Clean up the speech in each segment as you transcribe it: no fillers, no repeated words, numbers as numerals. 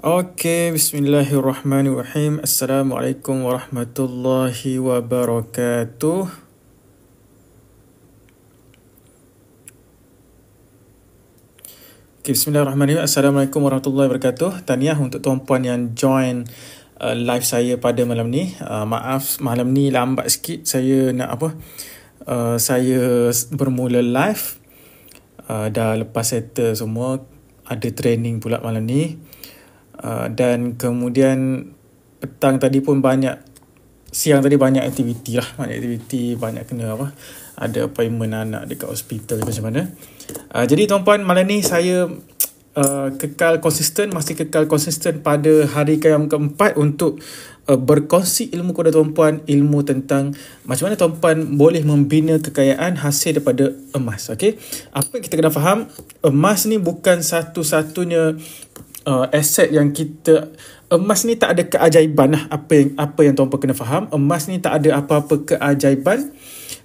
Okey, bismillahirrahmanirrahim. Assalamualaikum warahmatullahi wabarakatuh. Okay, bismillahirrahmanirrahim. Assalamualaikum warahmatullahi wabarakatuh. Tahniah untuk tuan-puan yang join live saya pada malam ni. Maaf malam ni lambat sikit saya nak saya bermula live. Dah lepas settle semua, ada training pula malam ni. Dan kemudian petang tadi pun siang tadi banyak aktiviti lah. Banyak kena ada appointment anak dekat hospital macam mana. Jadi tuan-puan, malam ni saya masih kekal konsisten pada hari yang keempat untuk berkongsi ilmu kepada tuan-puan, ilmu tentang macam mana tuan-puan boleh membina kekayaan hasil daripada emas. Okay? Apa yang kita kena faham, emas ni bukan satu-satunya aset yang emas ni tak ada keajaiban lah. Apa yang tuan-puan kena faham, emas ni tak ada apa-apa keajaiban.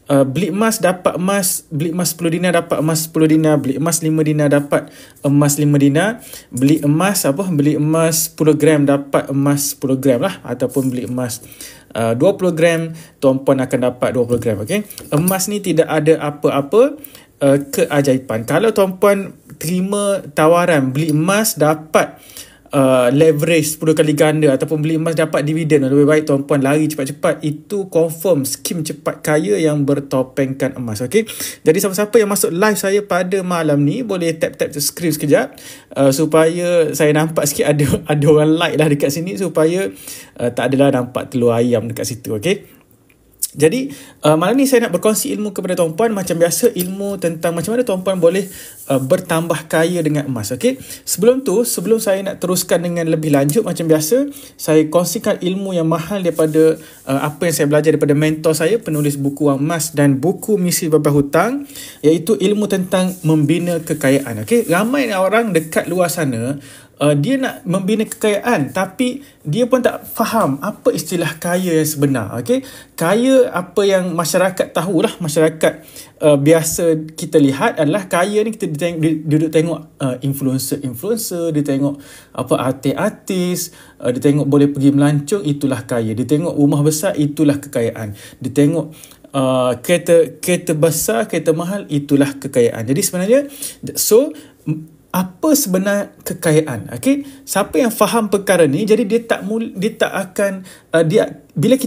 Beli emas dapat emas, beli emas 10 dinar dapat emas 10 dinar, beli emas 5 dinar dapat emas 5 dinar, beli emas 10 gram dapat emas 10 gram lah, ataupun beli emas 20 gram tuan-puan akan dapat 20 gram. Okay? Emas ni tidak ada apa-apa keajaiban. Kalau tuan-puan terima tawaran beli emas dapat leverage 10 kali ganda, ataupun beli emas dapat dividen, lebih baik tuan-puan lari cepat-cepat. Itu confirm skim cepat kaya yang bertopengkan emas. Okay? Jadi siapa-siapa yang masuk live saya pada malam ni boleh tap screen sekejap supaya saya nampak sikit ada orang like lah dekat sini, supaya tak adalah nampak telur ayam dekat situ. Okay? Jadi malam ni saya nak berkongsi ilmu kepada tuan-puan. Macam biasa, ilmu tentang macam mana tuan-puan boleh bertambah kaya dengan emas. Okay? Sebelum saya nak teruskan dengan lebih lanjut, macam biasa saya kongsikan ilmu yang mahal daripada apa yang saya belajar daripada mentor saya, penulis buku Wang Emas dan buku Misi Bebas Hutang, iaitu ilmu tentang membina kekayaan. Okay? Ramai orang dekat luar sana dia nak membina kekayaan, tapi dia pun tak faham apa istilah kaya yang sebenar. Okay? Kaya, apa yang masyarakat tahulah, masyarakat biasa kita lihat adalah kaya ni, kita duduk tengok influencer, dia tengok artis, dia tengok boleh pergi melancong, itulah kaya. Dia tengok rumah besar, itulah kekayaan. Dia tengok kereta besar, kereta mahal, itulah kekayaan. Jadi sebenarnya apa sebenar kekayaan? Okay? Siapa yang faham perkara ni, jadi dia tak akan bila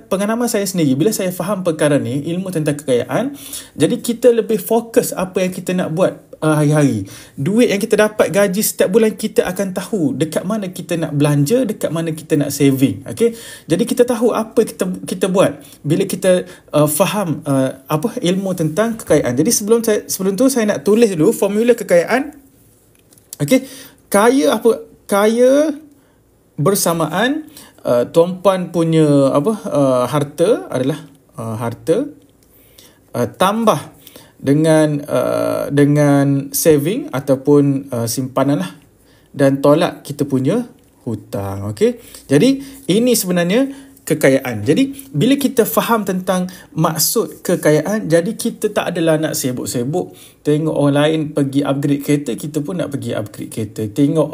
pengalaman saya sendiri, bila saya faham perkara ni, ilmu tentang kekayaan, jadi kita lebih fokus apa yang kita nak buat hari-hari. Duit yang kita dapat, gaji setiap bulan, kita akan tahu dekat mana kita nak belanja, dekat mana kita nak saving. Okay? Jadi kita tahu apa kita buat bila kita faham ilmu tentang kekayaan. Jadi sebelum tu saya nak tulis dulu formula kekayaan. Okay? Kaya bersamaan tuan-puan punya harta adalah harta tambah dengan saving ataupun simpanan lah, dan tolak kita punya hutang. Okey, jadi ini sebenarnya kekayaan. Jadi bila kita faham tentang maksud kekayaan, jadi kita tak adalah nak sibuk-sibuk tengok orang lain pergi upgrade kereta, kita pun nak pergi upgrade kereta. Tengok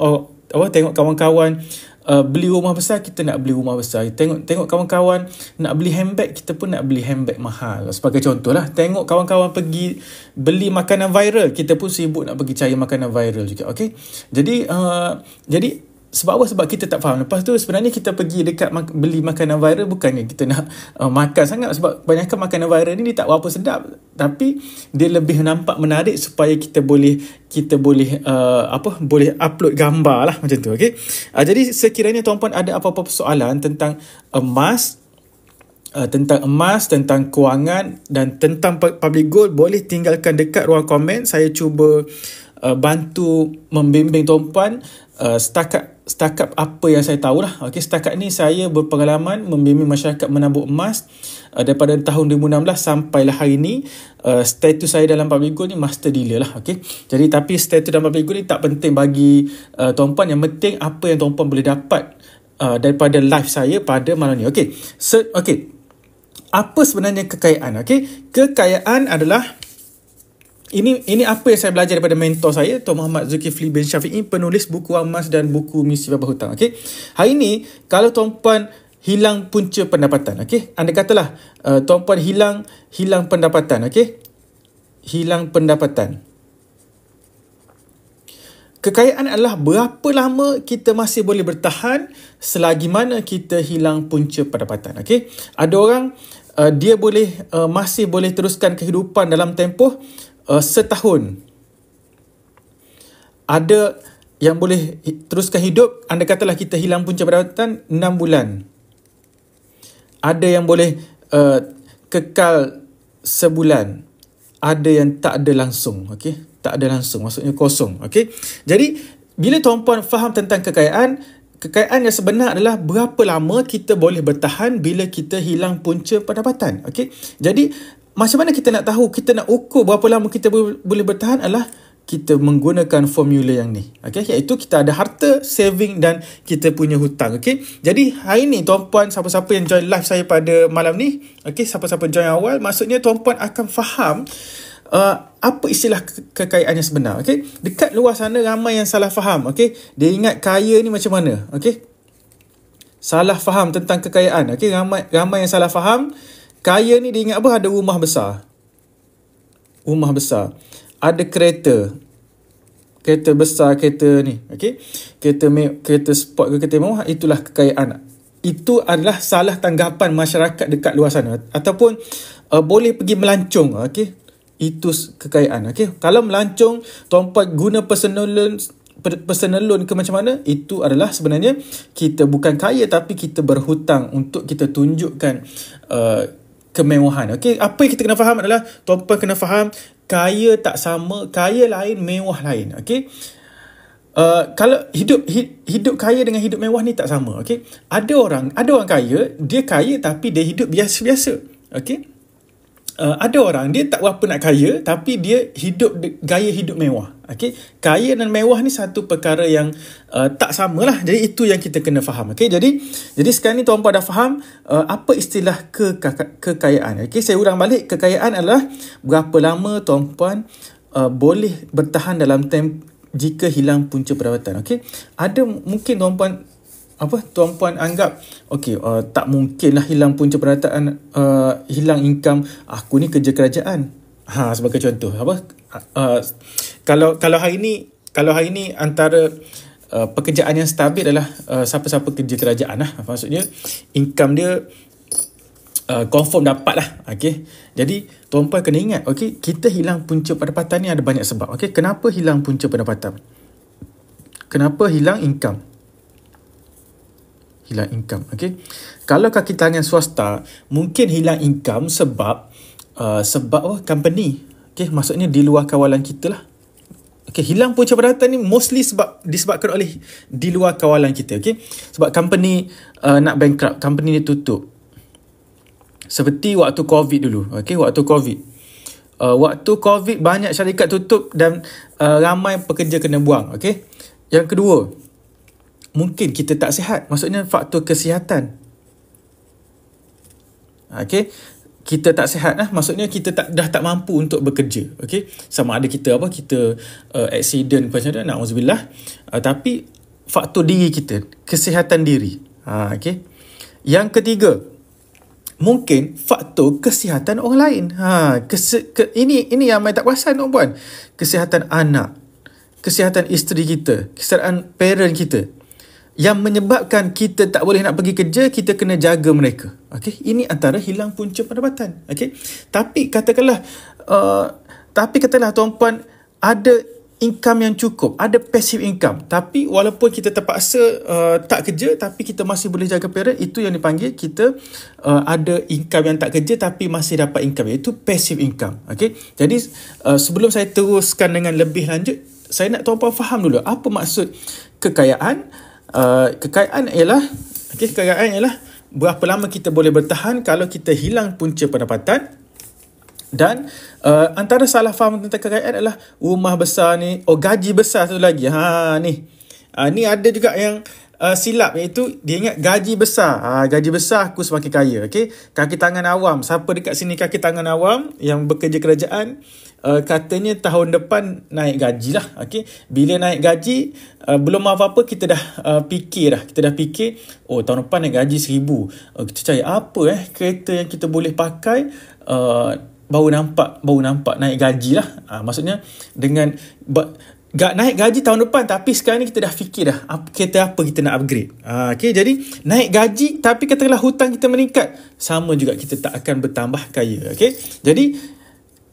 kawan-kawan beli rumah besar, kita nak beli rumah besar. Tengok kawan-kawan nak beli handbag, kita pun nak beli handbag mahal. Sebagai contoh lah, tengok kawan-kawan pergi beli makanan viral, kita pun sibuk nak pergi cari makanan viral juga. Okay? Jadi sebab apa? Sebab kita tak faham. Lepas tu sebenarnya kita pergi dekat beli makanan viral bukannya kita nak makan sangat, sebab kebanyakan makanan viral ni dia tak berapa sedap, tapi dia lebih nampak menarik supaya kita boleh boleh upload gambar lah macam tu. Okay? Jadi sekiranya tuan-puan ada apa-apa persoalan tentang emas, tentang kewangan dan tentang public goal, boleh tinggalkan dekat ruang komen. Saya cuba bantu membimbing tuan-puan setakat apa yang saya tahulah. Okey, setakat ni saya berpengalaman membimbing masyarakat menabung emas daripada tahun 2016 sampailah hari ni. Status saya dalam public goal ni master dealer lah. Okey, jadi tapi status dalam public goal ni tak penting bagi tuan-puan. Yang penting apa yang tuan-puan boleh dapat daripada live saya pada malam ni. Okey, apa sebenarnya kekayaan? Okey, kekayaan adalah ini apa yang saya belajar daripada mentor saya, Tuan Muhammad Zulkifli bin Syafi'i, penulis buku Wang Emas dan buku Misi Baba Hutang. Okey. Hari ni kalau tuan-puan hilang punca pendapatan, okey. Anda katalah tuan-puan hilang pendapatan, okey. Hilang pendapatan. Kekayaan adalah berapa lama kita masih boleh bertahan selagi mana kita hilang punca pendapatan. Okay? Ada orang dia masih boleh teruskan kehidupan dalam tempoh setahun. Ada yang boleh teruskan hidup, anda katalah kita hilang punca pendapatan 6 bulan. Ada yang boleh kekal sebulan. Ada yang tak ada langsung. Okay? Tak ada langsung, maksudnya kosong. Okay? Jadi, bila tuan-puan faham tentang kekayaan yang sebenar adalah berapa lama kita boleh bertahan bila kita hilang punca pendapatan. Okay? Jadi, macam mana kita nak tahu, kita nak ukur berapa lama kita boleh bertahan adalah kita menggunakan formula yang ni. Okay? Iaitu kita ada harta, saving dan kita punya hutang. Okay? Jadi, hari ni tuan-puan, siapa-siapa yang join live saya pada malam ni, okay, siapa-siapa join awal, maksudnya tuan-puan akan faham apa istilah kekayaan yang sebenar. Okay? Dekat luar sana ramai yang salah faham. Okay? Dia ingat kaya ni macam mana. Okay? Salah faham tentang kekayaan. Okay? Ramai yang salah faham. Kaya ni dia ingat apa? Ada rumah besar. Rumah besar. Ada kereta. Kereta besar, kereta ni. Okay? Kereta sport ke kereta mewah. Itulah kekayaan. Itu adalah salah tanggapan masyarakat dekat luar sana. Ataupun boleh pergi melancong. Okay? Itu kekayaan. Okay? Kalau melancong, tuan-puan guna personal loan ke macam mana, itu adalah sebenarnya kita bukan kaya tapi kita berhutang untuk kita tunjukkan kemewahan. Okay? Apa yang kita kena faham adalah tuan-puan kena faham kaya tak sama, kaya lain, mewah lain. Okay? Kalau hidup kaya dengan hidup mewah ni tak sama. Okay? Ada orang kaya, dia kaya tapi dia hidup biasa-biasa. Okay? Ada orang dia tak berapa nak kaya tapi dia gaya hidup mewah. Okay? Kaya dan mewah ni satu perkara yang tak samalah. Jadi itu yang kita kena faham. Okay? Jadi sekarang ni tuan-puan dah faham apa istilah kekayaan. Okay? Saya ulang balik, kekayaan adalah berapa lama tuan-puan boleh bertahan dalam jika hilang punca pendapatan. Okay? Ada mungkin tuan-puan anggap tak mungkinlah hilang punca pendapatan, hilang income. Aku ni kerja kerajaan. Sebagai contoh, kalau hari ni antara pekerjaan yang stabil adalah siapa-siapa kerja kerajaan lah. Maksudnya income dia confirm dapat lah. Okay? Jadi tuan-puan kena ingat, okay, kita hilang punca pendapatan ni ada banyak sebab. Okay? Kenapa hilang punca pendapatan? Kenapa hilang income? Hilang income. Okay? Kalau kaki tangan swasta, mungkin hilang income sebab company. Okay? Maksudnya di luar kawalan kita lah. Okay? Hilang punca pendapatan ni mostly disebabkan oleh di luar kawalan kita. Okay? Sebab company nak bankrupt, company ni tutup. Seperti waktu COVID dulu. Okay? Waktu COVID banyak syarikat tutup dan ramai pekerja kena buang. Okay? Yang kedua, mungkin kita tak sihat. Maksudnya faktor kesihatan. Okay? Kita tak sihat lah. Maksudnya kita dah tak mampu untuk bekerja. Okay? Sama ada kita accident macam mana, na'udzubillah. Tapi faktor diri kita, kesihatan diri. Okay? Yang ketiga, mungkin faktor kesihatan orang lain. Ini yang mai tak perasan tuan-puan. Kesihatan anak, kesihatan isteri kita, kesihatan parent kita, yang menyebabkan kita tak boleh nak pergi kerja, kita kena jaga mereka. Okay? Ini antara hilang punca pendapatan. Okay? Tapi katakanlah tuan-puan ada income yang cukup, ada passive income. Tapi walaupun kita terpaksa tak kerja, tapi kita masih boleh jaga parent, itu yang dipanggil kita ada income yang tak kerja tapi masih dapat income, iaitu passive income. Okay? Jadi sebelum saya teruskan dengan lebih lanjut, saya nak tuan-puan faham dulu apa maksud kekayaan. Kekayaan ialah berapa lama kita boleh bertahan kalau kita hilang punca pendapatan. Dan antara salah faham tentang kekayaan adalah rumah besar ni, gaji besar tu lagi. Ni ada juga yang silap, iaitu dia ingat gaji besar. Gaji besar aku semakin kaya. Okay? Kaki tangan awam. Siapa dekat sini kaki tangan awam yang bekerja kerajaan, katanya tahun depan naik gaji lah. Okay? Bila naik gaji, belum apa-apa kita dah fikir dah. Kita dah fikir, oh tahun depan naik gaji 1,000. Kita cari apa kereta yang kita boleh pakai, baru nampak naik gaji lah. Maksudnya dengan naik gaji tahun depan, tapi sekarang ni kita dah fikir dah kereta apa kita nak upgrade. Okay, jadi naik gaji tapi katakanlah hutang kita meningkat, sama juga kita tak akan bertambah kaya. Okay, jadi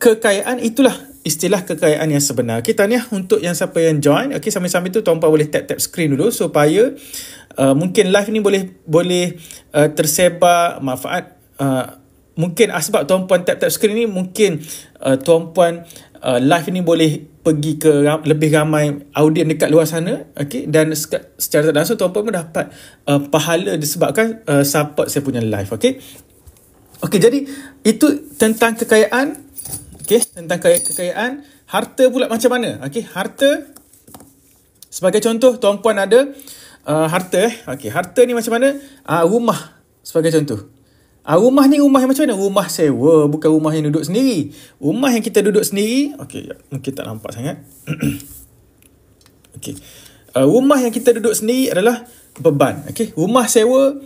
kekayaan itulah istilah kekayaan yang sebenar. Okay, tahniah untuk yang siapa yang join. Okay, sambil-sambil tu tuan-puan boleh tap screen dulu supaya mungkin live ni boleh tersebar manfaat. Mungkin sebab tuan-puan tap screen ni, mungkin tuan-puan live ni boleh pergi ke lebih ramai audien dekat luar sana. Okay? Dan secara tak langsung tuan-puan pun dapat pahala disebabkan support saya punya live. Okay? Okay, jadi itu tentang kekayaan. Okay? Tentang kekayaan. Harta pula macam mana? Okay? Harta, sebagai contoh tuan-puan ada harta. Okay? Harta ni macam mana? Rumah sebagai contoh. Rumah ni rumah yang macam mana? Rumah sewa, bukan rumah yang duduk sendiri. Rumah yang kita duduk sendiri, okey, mungkin tak nampak sangat. Okey. Rumah yang kita duduk sendiri adalah beban. Okey, rumah sewa,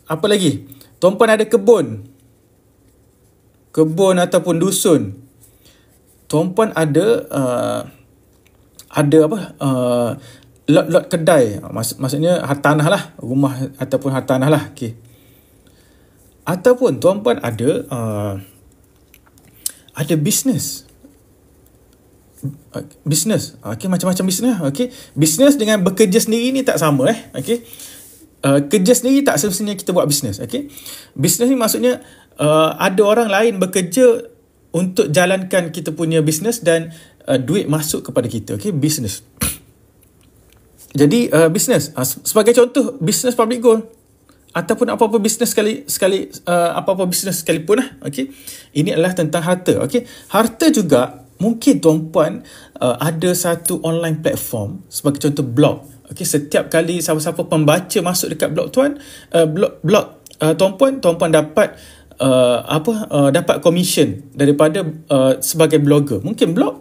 apa lagi? Tuan-puan ada kebun ataupun dusun. Tuan-puan ada apa? Lot kedai. Maksudnya hartanah lah, rumah ataupun hartanah lah. Okey. Ataupun tuan-puan ada bisnes. Bisnes. Okey, macam-macam bisnes. Okey. Bisnes dengan bekerja sendiri ni tak sama Okey. Kerja sendiri tak semestinya kita buat bisnes. Okey. Bisnes ni maksudnya ada orang lain bekerja untuk jalankan kita punya bisnes dan duit masuk kepada kita. Okey, bisnes. Jadi bisnes sebagai contoh bisnes public goal ataupun apa-apa bisnes apa-apa bisnes sekalipun okey. Ini adalah tentang harta. Okey. Harta juga mungkin tuan-puan ada satu online platform, sebagai contoh blog. Okey, setiap kali siapa-siapa pembaca masuk dekat blog blog tuan-puan dapat dapat commission daripada sebagai blogger. Mungkin blog.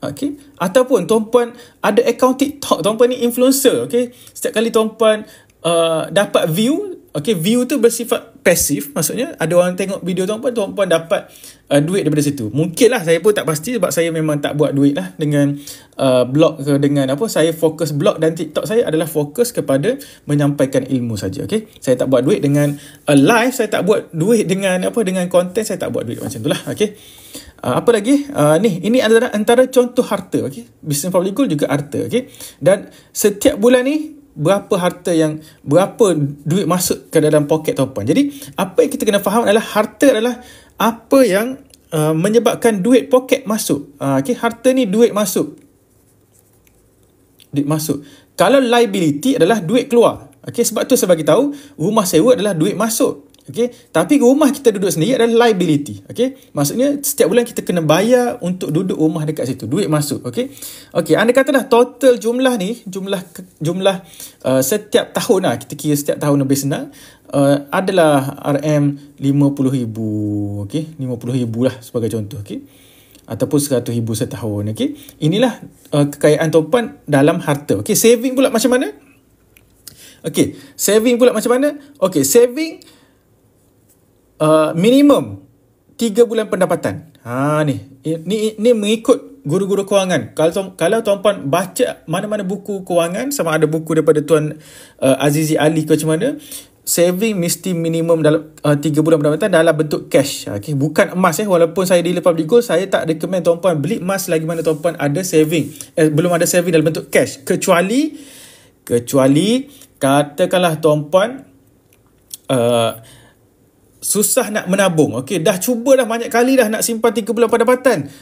Okey, ataupun tuan-puan ada akaun TikTok, tuan-puan ni influencer. Okey, setiap kali tuan-puan dapat view, view tu bersifat pasif, maksudnya ada orang tengok video tuan-puan dapat duit daripada situ. Mungkin lah, saya pun tak pasti sebab saya memang tak buat duit lah dengan blog ke dengan apa. Saya fokus blog dan TikTok saya adalah fokus kepada menyampaikan ilmu saja. Okey, saya tak buat duit dengan live, saya tak buat duit dengan dengan konten, saya tak buat duit macam itulah. Okey. Apa lagi? Ini antara contoh harta. Okey, business public goal juga harta. Okey, dan setiap bulan ni berapa duit masuk ke dalam poket tuan-puan. Jadi apa yang kita kena faham adalah harta adalah apa yang menyebabkan duit poket masuk. Okey, harta ni duit masuk. Kalau liability adalah duit keluar. Okey, sebab tu saya bagi tahu rumah sewa adalah duit masuk. Okey, tapi rumah kita duduk sendiri adalah liability. Okey, maksudnya setiap bulan kita kena bayar untuk duduk rumah dekat situ, duit masuk. Okey, anda katalah total jumlah ni, jumlah setiap tahun lah, kita kira setiap tahun lebih senang, adalah RM50,000. Okey, RM50,000 lah sebagai contoh. Okey, ataupun RM100,000 setahun. Okey, inilah kekayaan tuan-puan dalam harta. Okey, saving pula macam mana? Okey, saving saving minimum 3 bulan pendapatan. Ni mengikut guru-guru kewangan. Kalau tuan-puan baca mana-mana buku kewangan, sama ada buku daripada Tuan Azizi Ali ke macam mana, saving mesti minimum dalam 3 bulan pendapatan dalam bentuk cash. Okey, bukan emas walaupun saya dealer public gold, saya tak recommend tuan-puan beli emas lagi mana tuan-puan ada saving. Belum ada saving dalam bentuk cash, kecuali katakanlah tuan-puan susah nak menabung. Okey, dah cuba dah banyak kali dah nak simpan 3 bulan pendapatan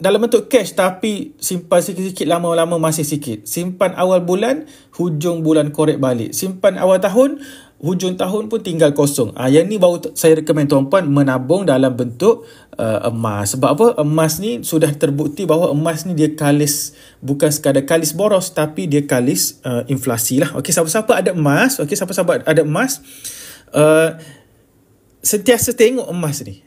dalam bentuk cash, tapi simpan sikit-sikit, lama-lama masih sikit. Simpan awal bulan, hujung bulan korek balik. Simpan awal tahun, hujung tahun pun tinggal kosong. Yang ni baru saya recommend tuan-puan menabung dalam bentuk emas. Sebab apa? Emas ni sudah terbukti bahawa emas ni dia kalis, bukan sekadar kalis boros, tapi dia kalis inflasi lah. Okey, siapa-siapa ada emas, okey, siapa-siapa ada emas, sentiasa tengok emas ni.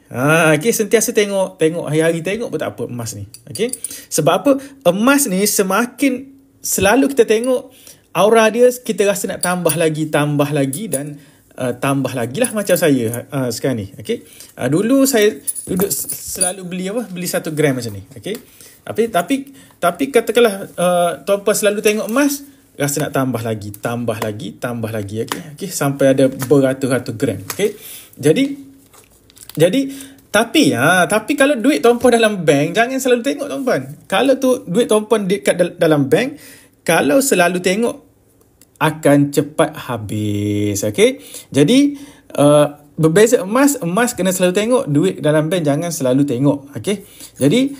Okey, sentiasa tengok hari-hari tengok pun tak apa emas ni. Okey. Sebab apa? Emas ni semakin selalu kita tengok aura dia, kita rasa nak tambah lagi dan tambah lagi lah, macam saya sekarang ni. Okey. Dulu saya selalu beli 1 gram macam ni. Okey. Tapi katakanlah tuan-puan selalu tengok emas, rasa nak tambah lagi. Okey, sampai ada beratus-ratus gram. Okey. Jadi tapi kalau duit tuan-puan dalam bank, jangan selalu tengok tuan-puan. Kalau tu duit tuan-puan dekat dalam bank, kalau selalu tengok akan cepat habis. Okey. Jadi berbeza emas kena selalu tengok, duit dalam bank jangan selalu tengok. Okey. Jadi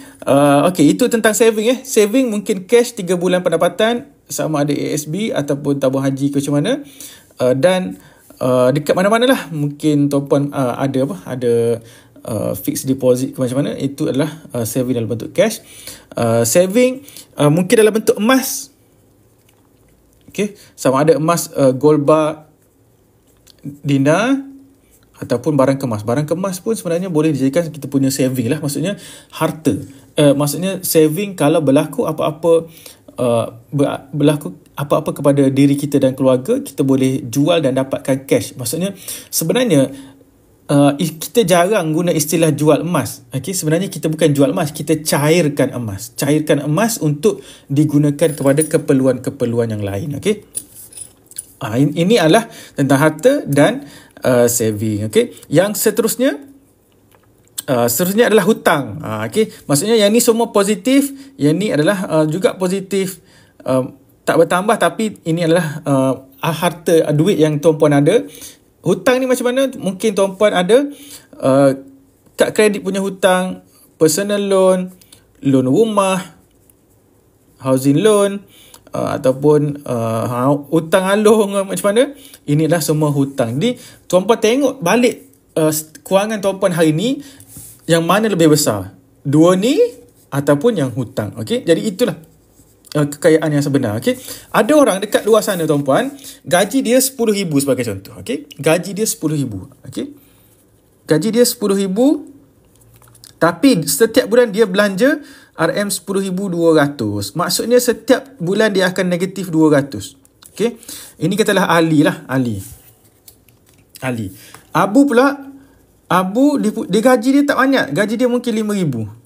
okey, itu tentang saving. Saving mungkin cash 3 bulan pendapatan, sama ada ASB ataupun tabung haji ke macam mana. Dan dekat mana-mana lah, mungkin tuan-puan ada fixed deposit ke macam mana, itu adalah saving dalam bentuk cash. Saving mungkin dalam bentuk emas. Okay, sama ada emas gold bar, dinar, ataupun barang kemas. Barang kemas pun sebenarnya boleh dijadikan kita punya saving lah. Maksudnya harta. Maksudnya saving kalau berlaku apa-apa kepada diri kita dan keluarga, kita boleh jual dan dapatkan cash. Maksudnya sebenarnya kita jarang guna istilah jual emas. Okay, sebenarnya kita bukan jual emas, kita cairkan emas. Cairkan emas untuk digunakan kepada keperluan-keperluan yang lain. Okay. Ini adalah tentang harta dan saving. Okay. Yang seterusnya adalah hutang. Okay. Maksudnya yang ni semua positif, yang ni adalah juga positif, tak bertambah, tapi ini adalah harta, duit yang tuan-puan ada. Hutang ni macam mana? Mungkin tuan-puan ada kad kredit punya hutang, personal loan, loan rumah, housing loan, ataupun hutang alung macam mana. Ini adalah semua hutang. Jadi tuan-puan tengok balik kewangan tuan-puan hari ni, yang mana lebih besar, dua ni ataupun yang hutang. Okey, jadi itulah kekayaan yang sebenar. Okey, ada orang dekat luar sana tuan-puan, gaji dia 10,000 sebagai contoh. Okey, gaji dia 10,000. Okey, gaji dia 10,000, tapi setiap bulan dia belanja RM10,200. Maksudnya setiap bulan dia akan negatif 200. Okey, ini katalah Ali lah, Ali. Abu pula, dia gaji dia tak banyak, gaji dia mungkin 5,000.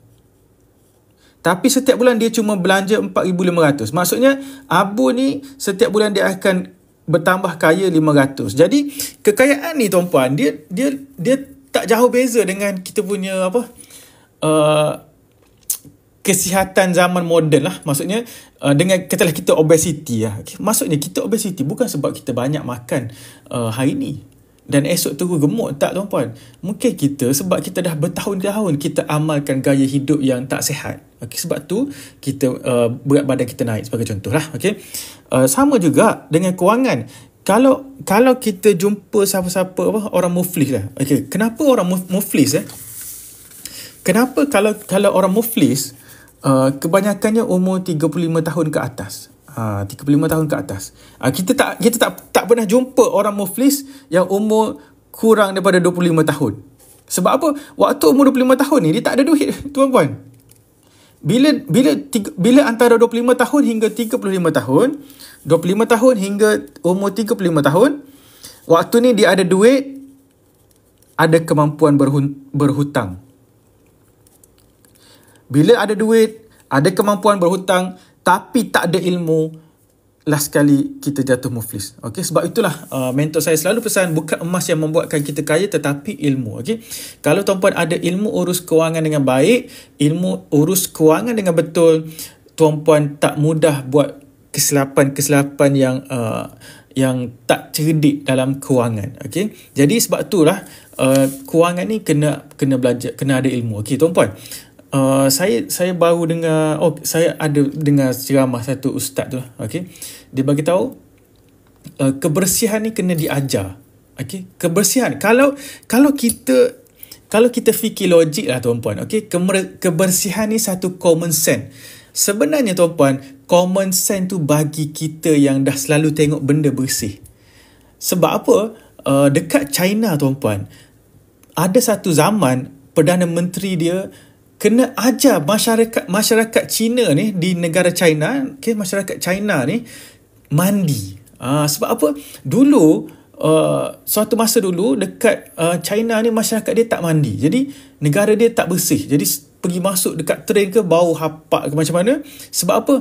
Tapi setiap bulan dia cuma belanja 4,500. Maksudnya Abu ni setiap bulan dia akan bertambah kaya 500. Jadi kekayaan ni tuan-puan, dia tak jauh beza dengan kita punya kesihatan zaman moden lah. Maksudnya dengan katalah kita obesity lah. Maksudnya kita obesity bukan sebab kita banyak makan hari ni dan esok terus gemuk, tak tuan-puan. Mungkin kita sebab kita dah bertahun-tahun kita amalkan gaya hidup yang tak sihat. Okay, sebab tu kita berat badan kita naik sebagai contoh lah. Okay. Sama juga dengan kewangan. Kalau kita jumpa siapa-siapa orang muflis lah. Okay. Kenapa orang muflis Kenapa kalau orang muflis kebanyakannya umur 35 tahun ke atas. 35 tahun ke atas. Kita tak pernah jumpa orang muflis yang umur kurang daripada 25 tahun. Sebab apa? Waktu umur 25 tahun ni dia tak ada duit, tuan-puan. Bila antara 25 tahun hingga 35 tahun, 25 tahun hingga umur 35 tahun, waktu ni dia ada duit, ada kemampuan berhutang. Bila ada duit, ada kemampuan berhutang, tapi tak ada ilmu, last kali kita jatuh muflis. Okay? Sebab itulah mentor saya selalu pesan, bukan emas yang membuatkan kita kaya, tetapi ilmu. Okay? Kalau tuan-puan ada ilmu urus kewangan dengan baik, ilmu urus kewangan dengan betul, tuan-puan tak mudah buat kesilapan yang tak cerdik dalam kewangan. Okay? Jadi sebab itulah kewangan ni kena belajar, kena ada ilmu. Okay, tuan-puan. Saya baru dengar, saya ada dengar ceramah satu ustaz tu, okey. Dia bagi tahu kebersihan ni kena diajar. Okey, kebersihan. Kalau kita fikir logik lah tuan-puan, okey, kebersihan ni satu common sense. Sebenarnya tuan-puan, common sense tu bagi kita yang dah selalu tengok benda bersih. Sebab apa? Dekat China tuan-puan, ada satu zaman Perdana Menteri dia kena ajar masyarakat Cina ni, di negara China, okay, masyarakat China ni mandi. Sebab apa? Dulu suatu masa dulu dekat China ni masyarakat dia tak mandi. Jadi negara dia tak bersih. Jadi pergi masuk dekat train ke bau hapak ke macam mana. Sebab apa?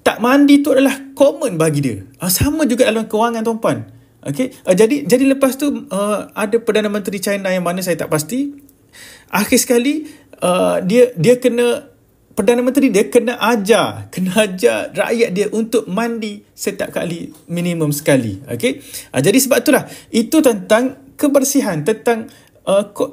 Tak mandi tu adalah common bagi dia. Sama juga dalam kewangan tuan-puan. Okay? Jadi lepas tu ada Perdana Menteri China yang mana saya tak pasti. Akhir sekali dia kena, Perdana Menteri dia kena ajar rakyat dia untuk mandi setiap kali, minimum sekali. Okay? Jadi sebab itulah, itu tentang kebersihan, tentang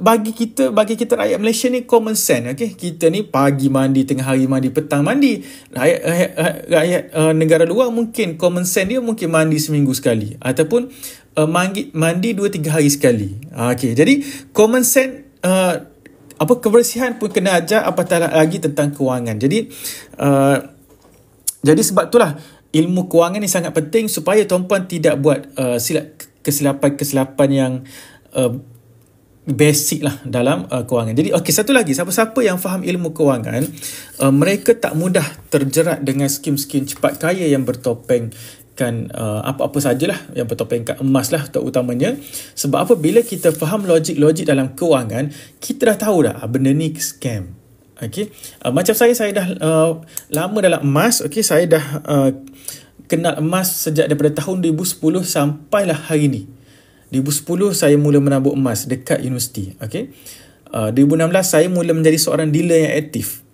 bagi kita rakyat Malaysia ni common sense. Okay? Kita ni pagi mandi, tengah hari mandi, petang mandi. Rakyat negara luar mungkin common sense dia mungkin mandi seminggu sekali, ataupun mandi 2-3 hari sekali. Okay? Jadi common sense, kebersihan pun kena ajar, apatah lagi tentang kewangan. Jadi sebab itulah ilmu kewangan ni sangat penting supaya tuan-puan tidak buat kesilapan yang basic lah dalam kewangan. Jadi satu lagi, siapa-siapa yang faham ilmu kewangan, mereka tak mudah terjerat dengan skim-skim cepat kaya yang bertopeng apa-apa sajalah, yang bertopengkan emas lah terutamanya. Sebab apa? Bila kita faham logik dalam kewangan, kita dah tahu dah benda ni scam. Okay? Macam saya dah lama dalam emas. Okay? Saya dah kenal emas sejak daripada tahun 2010 sampailah hari ni. 2010 saya mula menabur emas dekat universiti. Okay? 2016 saya mula menjadi seorang dealer yang aktif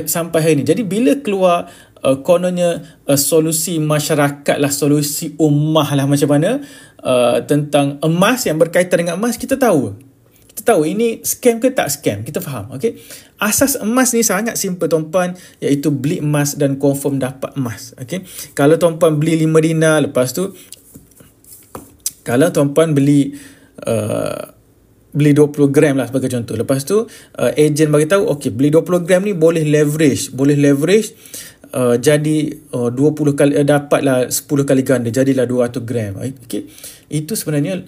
sampai hari ni. Jadi bila keluar kononnya solusi masyarakat lah, solusi ummah lah macam mana tentang emas, yang berkaitan dengan emas, kita tahu ini scam ke tak scam, kita faham. Okay? Asas emas ni sangat simple tuan-puan, iaitu beli emas dan confirm dapat emas. Okay? Kalau tuan-puan beli 5 dinar, lepas tu kalau tuan-puan beli 20 gram lah sebagai contoh, lepas tu ejen bagi tahu, okay, beli 20 gram ni boleh leverage jadi 20 kali, dapatlah 10 kali ganda, jadilah 200 gram. Okay? Itu sebenarnya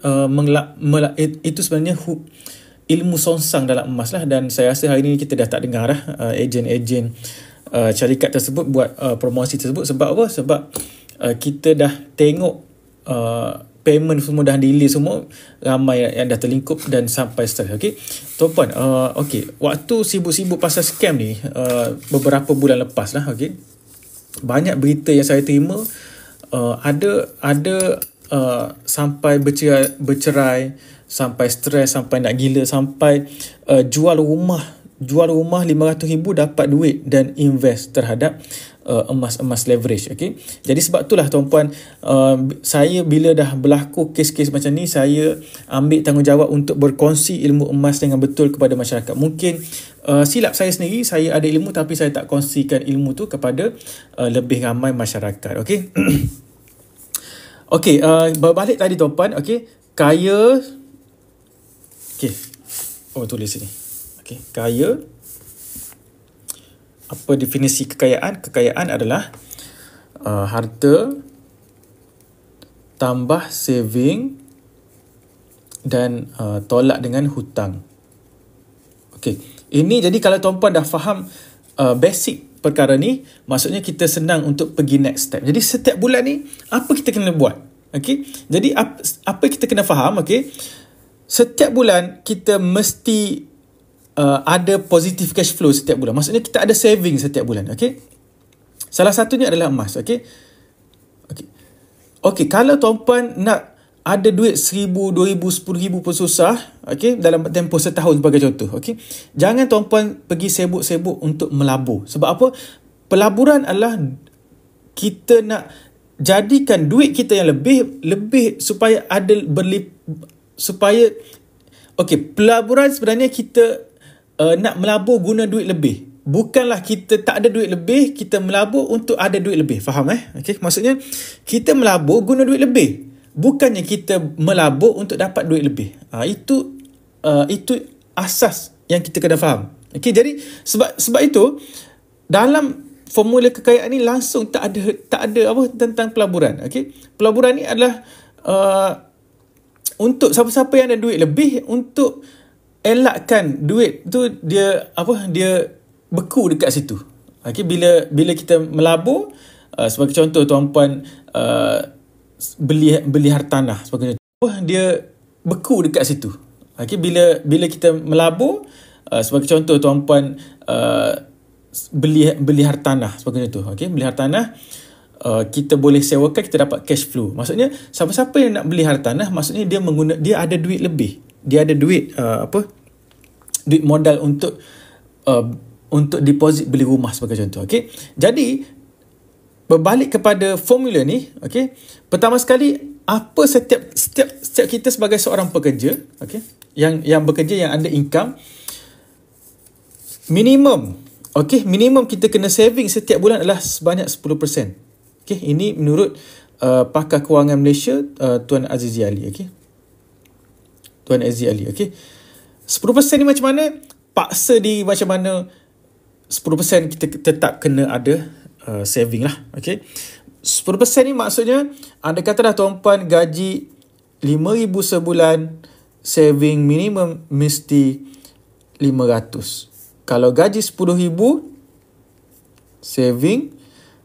itu sebenarnya ilmu songsang dalam emas lah. Dan saya rasa hari ni kita dah tak dengar lah ejen-ejen syarikat tersebut buat promosi tersebut. Sebab apa? Sebab kita dah tengok payment semua dah delay semua, ramai yang dah terlingkup dan sampai stres. Okay? Tuan-puan, waktu sibuk-sibuk pasal scam ni, beberapa bulan lepas lah, okay, banyak berita yang saya terima, ada sampai bercerai, sampai stres, sampai nak gila, sampai jual rumah 500,000 dapat duit dan invest terhadap emas leverage. Okay? Jadi sebab itulah tuan-puan, saya bila dah berlaku kes-kes macam ni, saya ambil tanggungjawab untuk berkongsi ilmu emas dengan betul kepada masyarakat. Mungkin silap saya sendiri, saya ada ilmu tapi saya tak kongsikan ilmu tu kepada lebih ramai masyarakat. Okay? Okay, berbalik tadi tuan-puan. Okay, kaya. Okay, tulis sini. Okay, kaya. Apa definisi kekayaan? Kekayaan adalah harta tambah saving dan tolak dengan hutang. Okey, ini jadi kalau tuan-puan dah faham basic perkara ni, maksudnya kita senang untuk pergi next step. Jadi setiap bulan ni apa kita kena buat? Okey, jadi apa kita kena faham? Okey, setiap bulan kita mesti ada positive cash flow setiap bulan. Maksudnya kita ada saving setiap bulan. Okay? Salah satunya adalah emas. Okay? Okay, kalau tuan-puan nak ada duit 1,000, 2,000, 10,000 pun susah, okay, dalam tempoh setahun sebagai contoh. Okay? Jangan tuan-puan pergi sibuk-sibuk untuk melabur. Sebab apa? Pelaburan adalah kita nak jadikan duit kita yang lebih supaya ada pelaburan sebenarnya kita nak melabur guna duit lebih. Bukanlah kita tak ada duit lebih, kita melabur untuk ada duit lebih. Faham? Okay? Maksudnya kita melabur guna duit lebih. bukannya kita melabur untuk dapat duit lebih. Itu asas yang kita kena faham. Okey, jadi sebab itu dalam formula kekayaan ni langsung tak ada apa tentang pelaburan. Okey, pelaburan ni adalah untuk siapa-siapa yang ada duit lebih, untuk elakkan duit tu dia beku dekat situ. Okey, bila kita melabur, sebagai contoh tuan-puan beli hartanah sebagai contoh, dia beku dekat situ. Okey, bila kita melabur, sebagai contoh tuan-puan beli hartanah sebagai contoh. Okey, beli hartanah, kita boleh sewakan, kita dapat cash flow. Maksudnya siapa-siapa yang nak beli hartanah, maksudnya dia ada duit lebih. Dia ada duit duit modal untuk deposit beli rumah sebagai contoh. Okey. Jadi berbalik kepada formula ni, okey. Pertama sekali, apa setiap kita sebagai seorang pekerja, okey, yang bekerja, yang ada income, minimum kita kena saving setiap bulan adalah sebanyak 10%. Okey, ini menurut pakar kewangan Malaysia, Tuan Azizi Ali, okey. Tuan Azizi Ali, okey. 10% ni macam mana? Paksa diri macam mana 10% kita tetap kena ada saving lah, okey. 10% ni maksudnya, anda katalah tuan-puan gaji 5,000 sebulan, saving minimum mesti 500. Kalau gaji 10,000, saving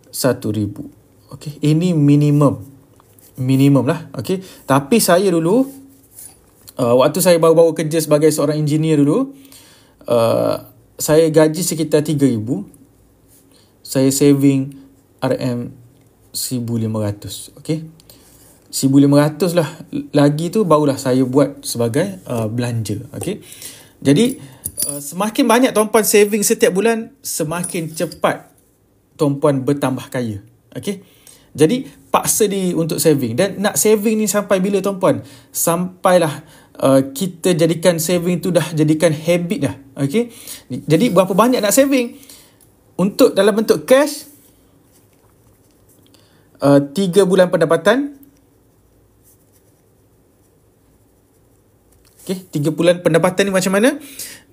1,000. Okey, ini minimum lah, okey. Tapi saya dulu, waktu saya baru-baru kerja sebagai seorang engineer dulu, saya gaji sekitar 3,000, saya saving RM1,500. Okey, 1,500 lah lagi tu barulah saya buat sebagai belanja. Okey, jadi semakin banyak tuan-puan saving setiap bulan, semakin cepat tuan-puan bertambah kaya. Okey, jadi paksa diri untuk saving. Dan nak saving ni sampai bila tuan-puan? Sampailah kita jadikan saving tu dah jadikan habit dah. Okey, jadi berapa banyak nak saving? Untuk dalam bentuk cash, 3 bulan pendapatan. Okey, 3 bulan pendapatan ni macam mana?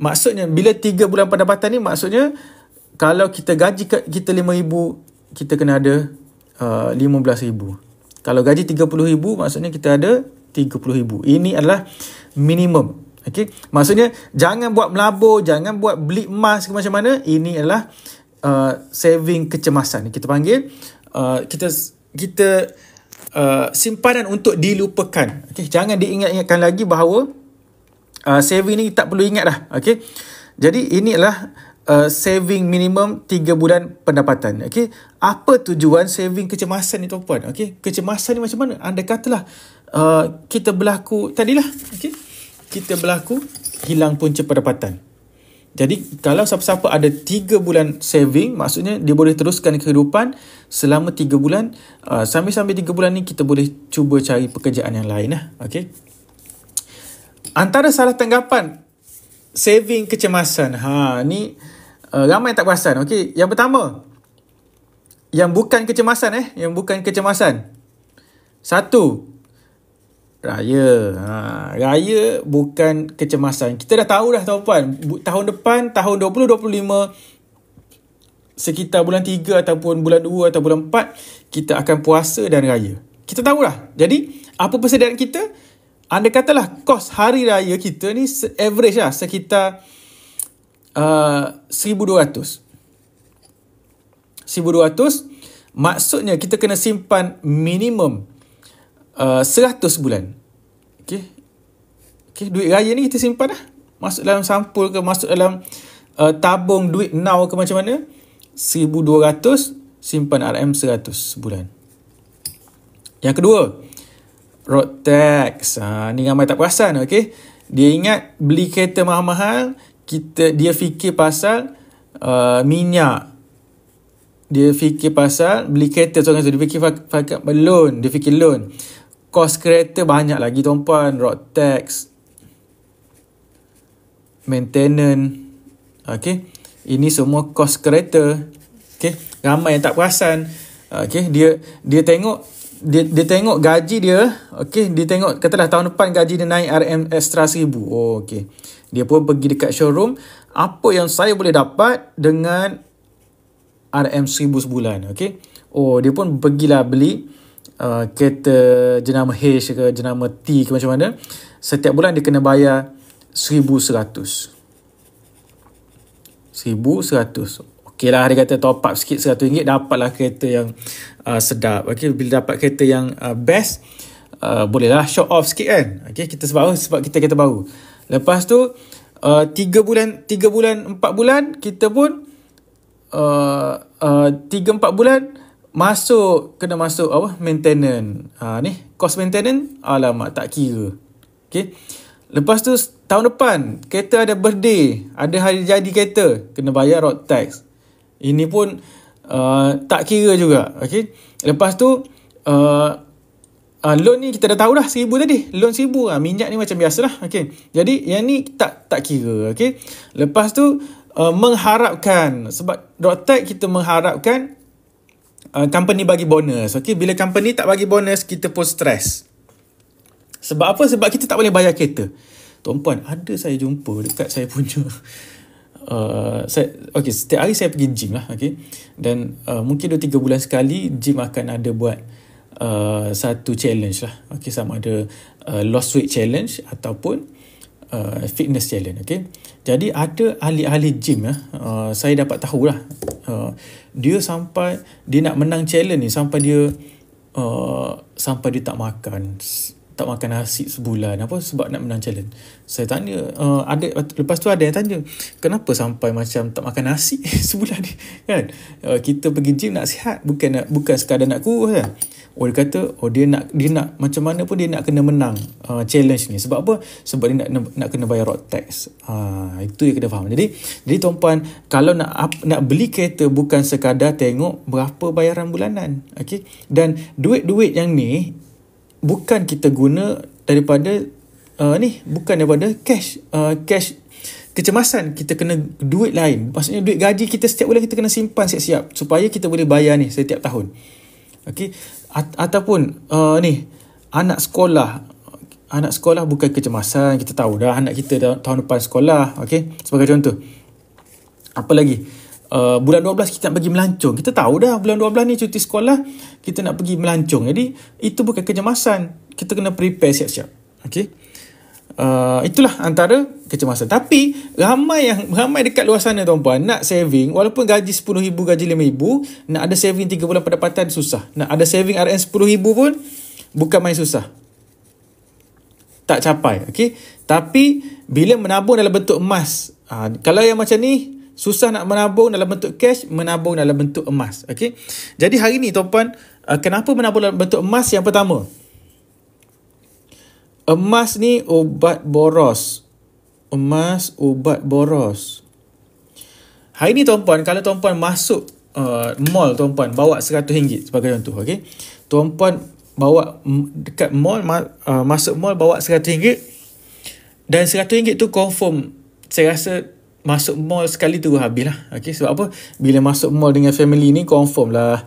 Maksudnya, bila 3 bulan pendapatan ni, maksudnya kalau kita gaji kita 5,000, kita kena ada 15,000. Kalau gaji 30,000, maksudnya kita ada 30,000. Ini adalah minimum. Okey, maksudnya jangan buat melabur, jangan buat beli emas ke macam mana. Ini adalah saving kecemasan. Kita panggil kita simpanan untuk dilupakan. Okey, jangan diingat-ingatkan lagi bahawa saving ni tak perlu ingat dah. Okey, jadi ini adalah saving minimum 3 bulan pendapatan. Okey, apa tujuan saving kecemasan ni tuan-puan? Okey, kecemasan ni macam mana? Anda katalah kita berlaku tadilah, okey, kita berlaku hilang punca pendapatan. Jadi kalau siapa-siapa ada 3 bulan saving, maksudnya dia boleh teruskan kehidupan selama 3 bulan. Sambil-sambil 3 bulan ni kita boleh cuba cari pekerjaan yang lain lah. Okey, antara salah tanggapan saving kecemasan, ni ramai yang tak perasan. Okey, yang pertama, yang bukan kecemasan. 1, raya. Raya bukan kecemasan. Kita dah tahu dah tuan-puan, tahun depan, tahun 2025, sekitar bulan 3 ataupun bulan 2 atau bulan 4, kita akan puasa dan raya. Kita tahu dah. Jadi, apa persediaan kita? Anda katalah kos hari raya kita ni average lah sekitar 1,200. 1,200, maksudnya kita kena simpan minimum 100 bulan. Okey, duit raya ni kita simpan dah. Masuk dalam sampul ke, masuk dalam tabung duit now ke macam mana? 1,200, simpan RM100 sebulan. Yang kedua, road tax. Ni ramai tak perasan. Okey, dia ingat beli kereta mahal-mahal, dia fikir pasal minyak. Dia fikir pasal beli kereta, dia fikir loan. Dia fikir loan. Kos kereta banyak lagi tuan-puan. Road tax, maintenance. Okey, ini semua kos kereta. Okey, ramai yang tak perasan. Okey, dia tengok dia tengok gaji dia, okey, dia tengok katalah tahun depan gaji dia naik RM extra 1,000. Oh, okey. Dia pun pergi dekat showroom, apa yang saya boleh dapat dengan RM1,000 sebulan, okey. Oh, dia pun pergilah beli kereta jenama H ke jenama T ke macam mana. Setiap bulan dia kena bayar 1,100. 1,100. Okey lah, dia kata top up sikit RM100, dapatlah kereta yang sedap. Okey, bila dapat kereta yang best, bolehlah show off sikit kan. Okey, kita sebab kita kereta baru. Lepas tu 3 bulan 4 bulan kita pun 3-4 bulan kena masuk maintenance. Ni cost maintenance, alamak tak kira. Okey. Lepas tu tahun depan kereta ada birthday, ada hari jadi kereta, kena bayar road tax. Ini pun tak kira juga. Okey. Lepas tu loan ni kita dah tahu dah 1,000 tadi. Loan 1,000, minyak ni macam biasalah. Okey. Jadi yang ni tak kira. Okey. Lepas tu mengharapkan, sebab road tax kita mengharapkan company bagi bonus. Okey, bila company tak bagi bonus, kita pun stres. Sebab apa? Sebab kita tak boleh bayar kereta. Tuan-puan, ada saya jumpa dekat saya punya setiap hari saya pergi gym lah. Okay? Dan mungkin 2-3 bulan sekali gym akan ada buat satu challenge lah. Okay, sama ada lost weight challenge ataupun fitness challenge. Okay? Jadi ada ahli-ahli gym saya dapat tahu lah, dia nak menang challenge ni sampai dia tak makan nasi sebulan. Apa sebab nak menang challenge? Saya tanya, lepas tu ada yang tanya, kenapa sampai macam tak makan nasi sebulan ni kan? Kita pergi gym nak sihat, bukan sekadar nak kurus kan. Oh, dia kata dia nak macam mana pun dia nak kena menang challenge ni. Sebab apa? Sebab dia nak kena bayar road tax. Itu yang kena faham. Jadi tuan-puan, kalau nak beli kereta, bukan sekadar tengok berapa bayaran bulanan. Okey. Dan duit-duit yang ni bukan kita guna daripada bukan daripada cash kecemasan. Kita kena duit lain. Maksudnya duit gaji kita setiap bulan kita kena simpan siap-siap supaya kita boleh bayar ni setiap tahun. Okey. Ataupun anak sekolah bukan kecemasan. Kita tahu dah anak kita tahun depan sekolah. Okey, sebagai contoh. Apa lagi? Bulan 12 kita nak pergi melancong. Kita tahu dah bulan 12 ni cuti sekolah, kita nak pergi melancong. Jadi itu bukan kecemasan. Kita kena prepare siap-siap. Okey. Itulah antara kecemasan. Tapi ramai dekat luar sana tuan-puan nak saving, walaupun gaji 10,000, gaji 5,000, nak ada saving 3 bulan pendapatan susah. Nak ada saving RM 10,000 pun bukan main susah. Tak capai. Okey. Tapi bila menabung dalam bentuk emas, kalau yang macam ni susah nak menabung dalam bentuk cash, menabung dalam bentuk emas. Okey. Jadi hari ni tuan-puan, kenapa menabung dalam bentuk emas? Yang pertama, emas ni ubat boros. Emas ubat boros. Hari ni tuan-puan, kalau tuan-puan masuk mall, tuan-puan bawa RM100 sebagai contoh. Okay? Tuan-puan bawa dekat mall, masuk mall bawa RM100, dan RM100 tu confirm, saya rasa masuk mall sekali tu habis lah. Okay? Sebab apa? Bila masuk mall dengan family ni, confirm lah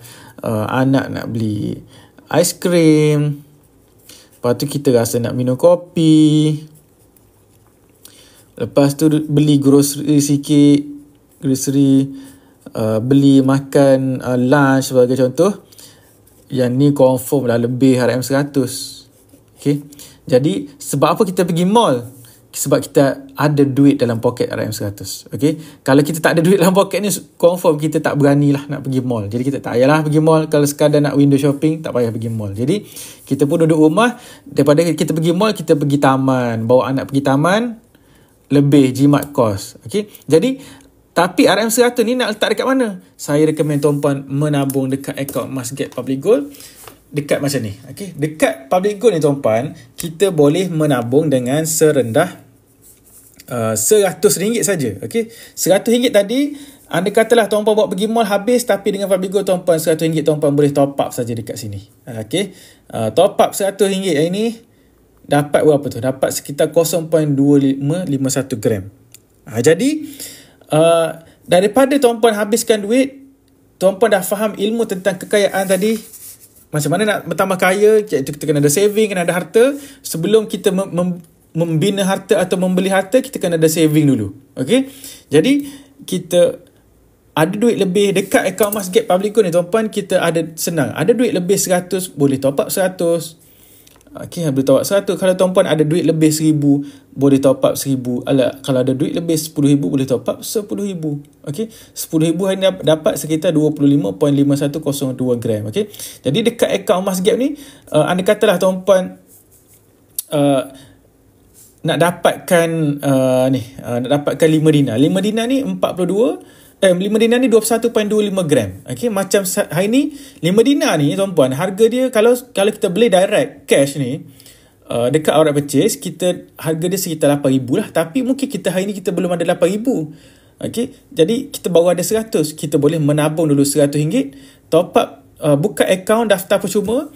anak nak beli aiskrim, lepas tu kita rasa nak minum kopi, lepas tu beli grocery sikit, beli makan lunch sebagai contoh. Yang ni confirm dah lebih RM100. Okay. Jadi sebab apa kita pergi mall? Sebab kita ada duit dalam poket RM100. Okay. Kalau kita tak ada duit dalam poket ni, confirm kita tak berani lah nak pergi mall. Jadi kita tak payahlah pergi mall. Kalau sekadar nak window shopping, tak payah pergi mall. Jadi kita pun duduk rumah. Daripada kita pergi mall, kita pergi taman. Bawa anak pergi taman, lebih jimat kos. Okay. Jadi tapi RM100 ni nak letak dekat mana? Saya recommend tuan-puan menabung dekat akaun Masget Public Gold. Dekat macam ni. Okay. Dekat Public Gold ni tuan-puan, kita boleh menabung dengan serendah RM100 saja. Okay. RM100 tadi, anda katalah tuan-puan bawa pergi mall habis, tapi dengan Public Gold tuan-puan, RM100 tuan-puan boleh top up saja dekat sini. Okay. Top up RM100 yang ini dapat berapa tu? Dapat sekitar 0.2551 gram. Jadi daripada tuan-puan habiskan duit, tuan-puan dah faham ilmu tentang kekayaan tadi, macam mana nak bertambah kaya, iaitu kita kena ada saving, kena ada harta. Sebelum kita membina harta atau membeli harta, kita kena ada saving dulu. Okay? Jadi, kita ada duit lebih dekat akaun Emas Gap Public Gold ni tuan-puan, kita ada senang. Ada duit lebih 100, boleh top up 100. Okay, boleh top up 100. Kalau tuan-puan ada duit lebih 1000, boleh top up 1000. Kalau ada duit lebih 10,000, boleh top up 10,000. Okay, 10,000 hari ni dapat sekitar 25.5102 gram. Okay, jadi dekat akaun Emas Gap ni, anda katalah tuan-puan nak dapatkan nak dapatkan 5 dinar. 5 dinar ni 5 dinar ni 21.25 gram. Okay, macam hari ni 5 dinar ni tuan-puan, harga dia kalau kita beli direct cash ni dekat Outright Purchase, harga dia sekitar 8,000 lah. Tapi mungkin hari ni kita belum ada 8,000. Okay, jadi kita baru ada 100. Kita boleh menabung dulu RM100, top up, buka akaun, daftar percuma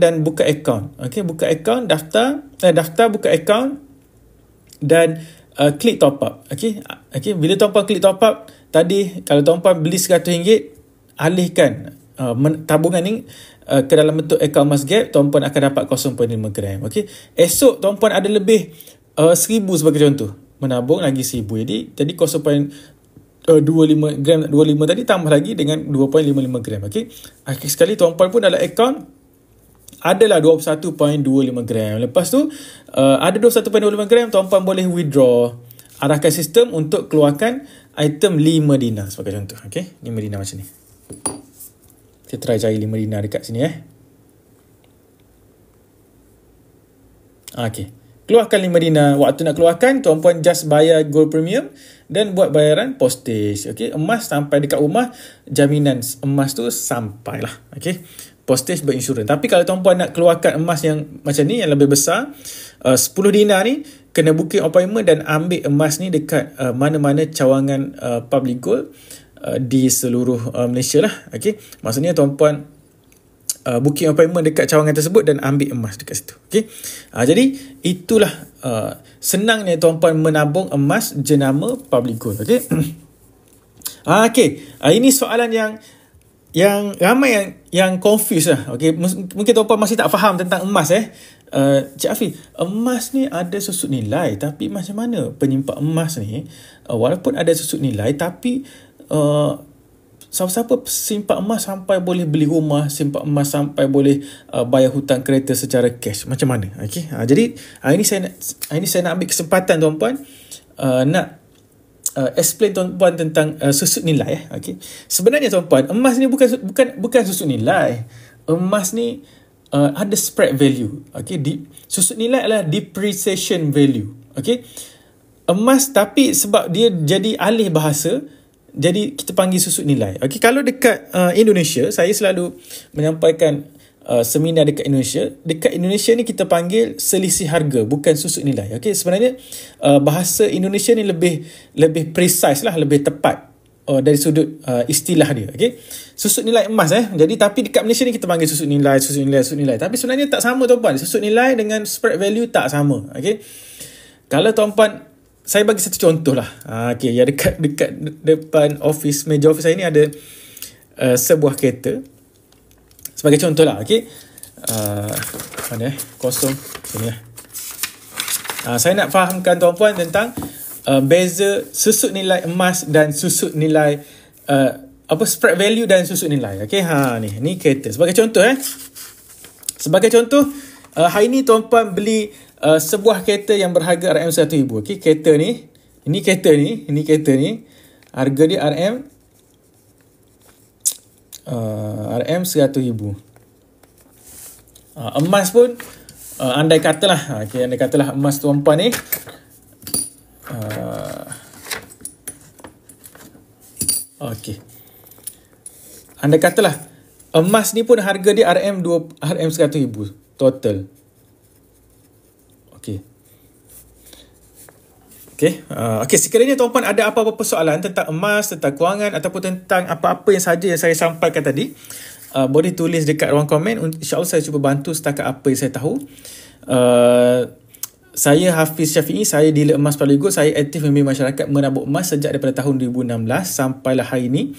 dan buka akaun. Okay, buka akaun, daftar, buka akaun dan klik top up. Okay, bila tuan-puan klik top up tadi, kalau tuan-puan beli RM100, alihkan tabungan ni ke dalam bentuk akaun Emas Gap, tuan-puan akan dapat 0.5 gram. Okay, esok tuan-puan ada lebih 1,000 sebagai contoh, menabung lagi 1,000, jadi 0.25 gram, 25 tadi tambah lagi dengan 2.55 gram. Okay, akhir sekali tuan-puan pun dalam akaun adalah 21.25 gram. Lepas tu ada 21.25 gram, tuan-puan boleh withdraw. Arahkan sistem untuk keluarkan item 5 dinar sebagai contoh. Okay, 5 dinar macam ni. Kita try cari 5 dinar dekat sini. Okay, keluarkan 5 dinar. Waktu nak keluarkan, tuan-puan just bayar gold premium dan buat bayaran postage. Okay, emas sampai dekat rumah, jaminan emas tu sampailah. Okay, postage berinsurans. Tapi kalau tuan-puan nak keluarkan emas yang macam ni, yang lebih besar, 10 dinar ni, kena booking appointment dan ambil emas ni dekat mana-mana cawangan public gold di seluruh Malaysia lah. Okay, maksudnya tuan-puan booking appointment dekat cawangan tersebut dan ambil emas dekat situ. Okay, jadi itulah senangnya tuan-puan menabung emas jenama public gold. Okay. Okay, ini soalan yang ramai yang confused lah. Okay, mungkin tuan-puan masih tak faham tentang emas. Cik Afi, emas ni ada susut nilai, tapi macam mana penyimpan emas ni, walaupun ada susut nilai, tapi siapa-siapa simpan emas sampai boleh beli rumah, simpan emas sampai boleh bayar hutang kereta secara cash, macam mana? Okay, jadi hari ni saya nak ambil kesempatan tuan-puan nak explain tuan-puan tentang susut nilai. Okay, sebenarnya tuan-puan, emas ni bukan susut nilai. Emas ni ada spread value. Okay, susut nilai adalah depreciation value. Okay, emas, tapi sebab dia jadi alih bahasa, jadi kita panggil susut nilai. Okay, kalau dekat Indonesia, saya selalu menyampaikan seminar dekat Indonesia. Dekat Indonesia ni kita panggil selisih harga, bukan susut nilai. Okay, sebenarnya bahasa Indonesia ni lebih precise lah, lebih tepat dari sudut istilah dia. Okay, susut nilai emas. Jadi tapi dekat Malaysia ni kita panggil susut nilai. Tapi sebenarnya tak sama tuan-puan. Susut nilai dengan spread value tak sama. Okay, kalau tuan-puan, saya bagi satu contoh lah. Okay, ya, dekat depan meja office saya ni ada sebuah kereta. Sebagai contoh lah. Okay, mana kosong sini. Saya nak fahamkan tuan-puan tentang beza susut nilai emas dan susut nilai spread value dan susut nilai. Okay, ni kereta. Sebagai contoh Sebagai contoh, hari ni tuan-puan beli sebuah kereta yang berharga RM100,000. Okay, kereta ni, ini kereta ni harga dia RM100,000. Emas pun andai katalah emas tuan-puan ni andai katalah emas ni pun harga dia RM100,000 total. Okay, sekiranya tuan-puan ada apa-apa persoalan tentang emas, tentang kewangan ataupun tentang apa-apa yang saja yang saya sampaikan tadi, boleh tulis dekat ruang komen. InsyaAllah saya cuba bantu setakat apa yang saya tahu. Saya Hafiz Syafiee, saya dealer emas Public Gold. Saya aktif membimbing masyarakat menabung emas sejak daripada tahun 2016 sampailah hari ini.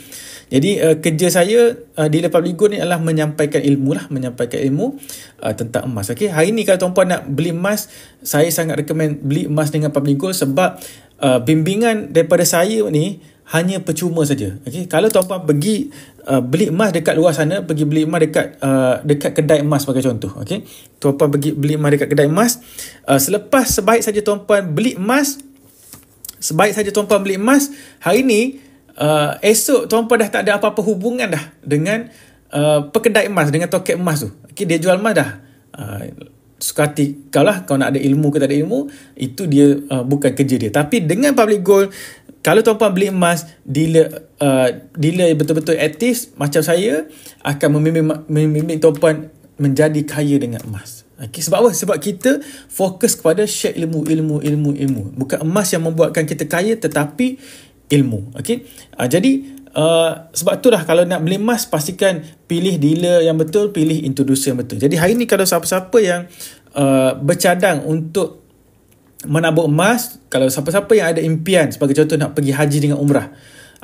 Jadi kerja saya dealer Public Gold ni adalah menyampaikan ilmu tentang emas. Okey, hari ni kalau tuan-puan nak beli emas, saya sangat recommend beli emas dengan Public Gold sebab bimbingan daripada saya ni hanya percuma saja. Okey, kalau tuan-puan pergi beli emas dekat luar sana, pergi beli emas dekat kedai emas sebagai contoh. Okey, tuan-puan pergi beli emas dekat kedai emas, sebaik saja tuan-puan beli emas, hari ni esok tuan-puan dah tak ada apa-apa hubungan dah dengan pekedai emas, dengan toket emas tu. Okey, dia jual emas dah. Suka hati kau lah, kau nak ada ilmu ke tak ada ilmu, itu dia bukan kerja dia. Tapi dengan Public Gold, kalau tuan-puan beli emas, dealer betul-betul aktif macam saya akan membimbing tuan-puan menjadi kaya dengan emas. Okay, sebab apa? Sebab kita fokus kepada share ilmu. Bukan emas yang membuatkan kita kaya, tetapi ilmu. Okay? Jadi sebab itulah kalau nak beli emas, pastikan pilih dealer yang betul, pilih introducer yang betul. Jadi hari ni kalau siapa-siapa yang bercadang untuk menabung emas, kalau siapa-siapa yang ada impian, sebagai contoh nak pergi haji dengan umrah,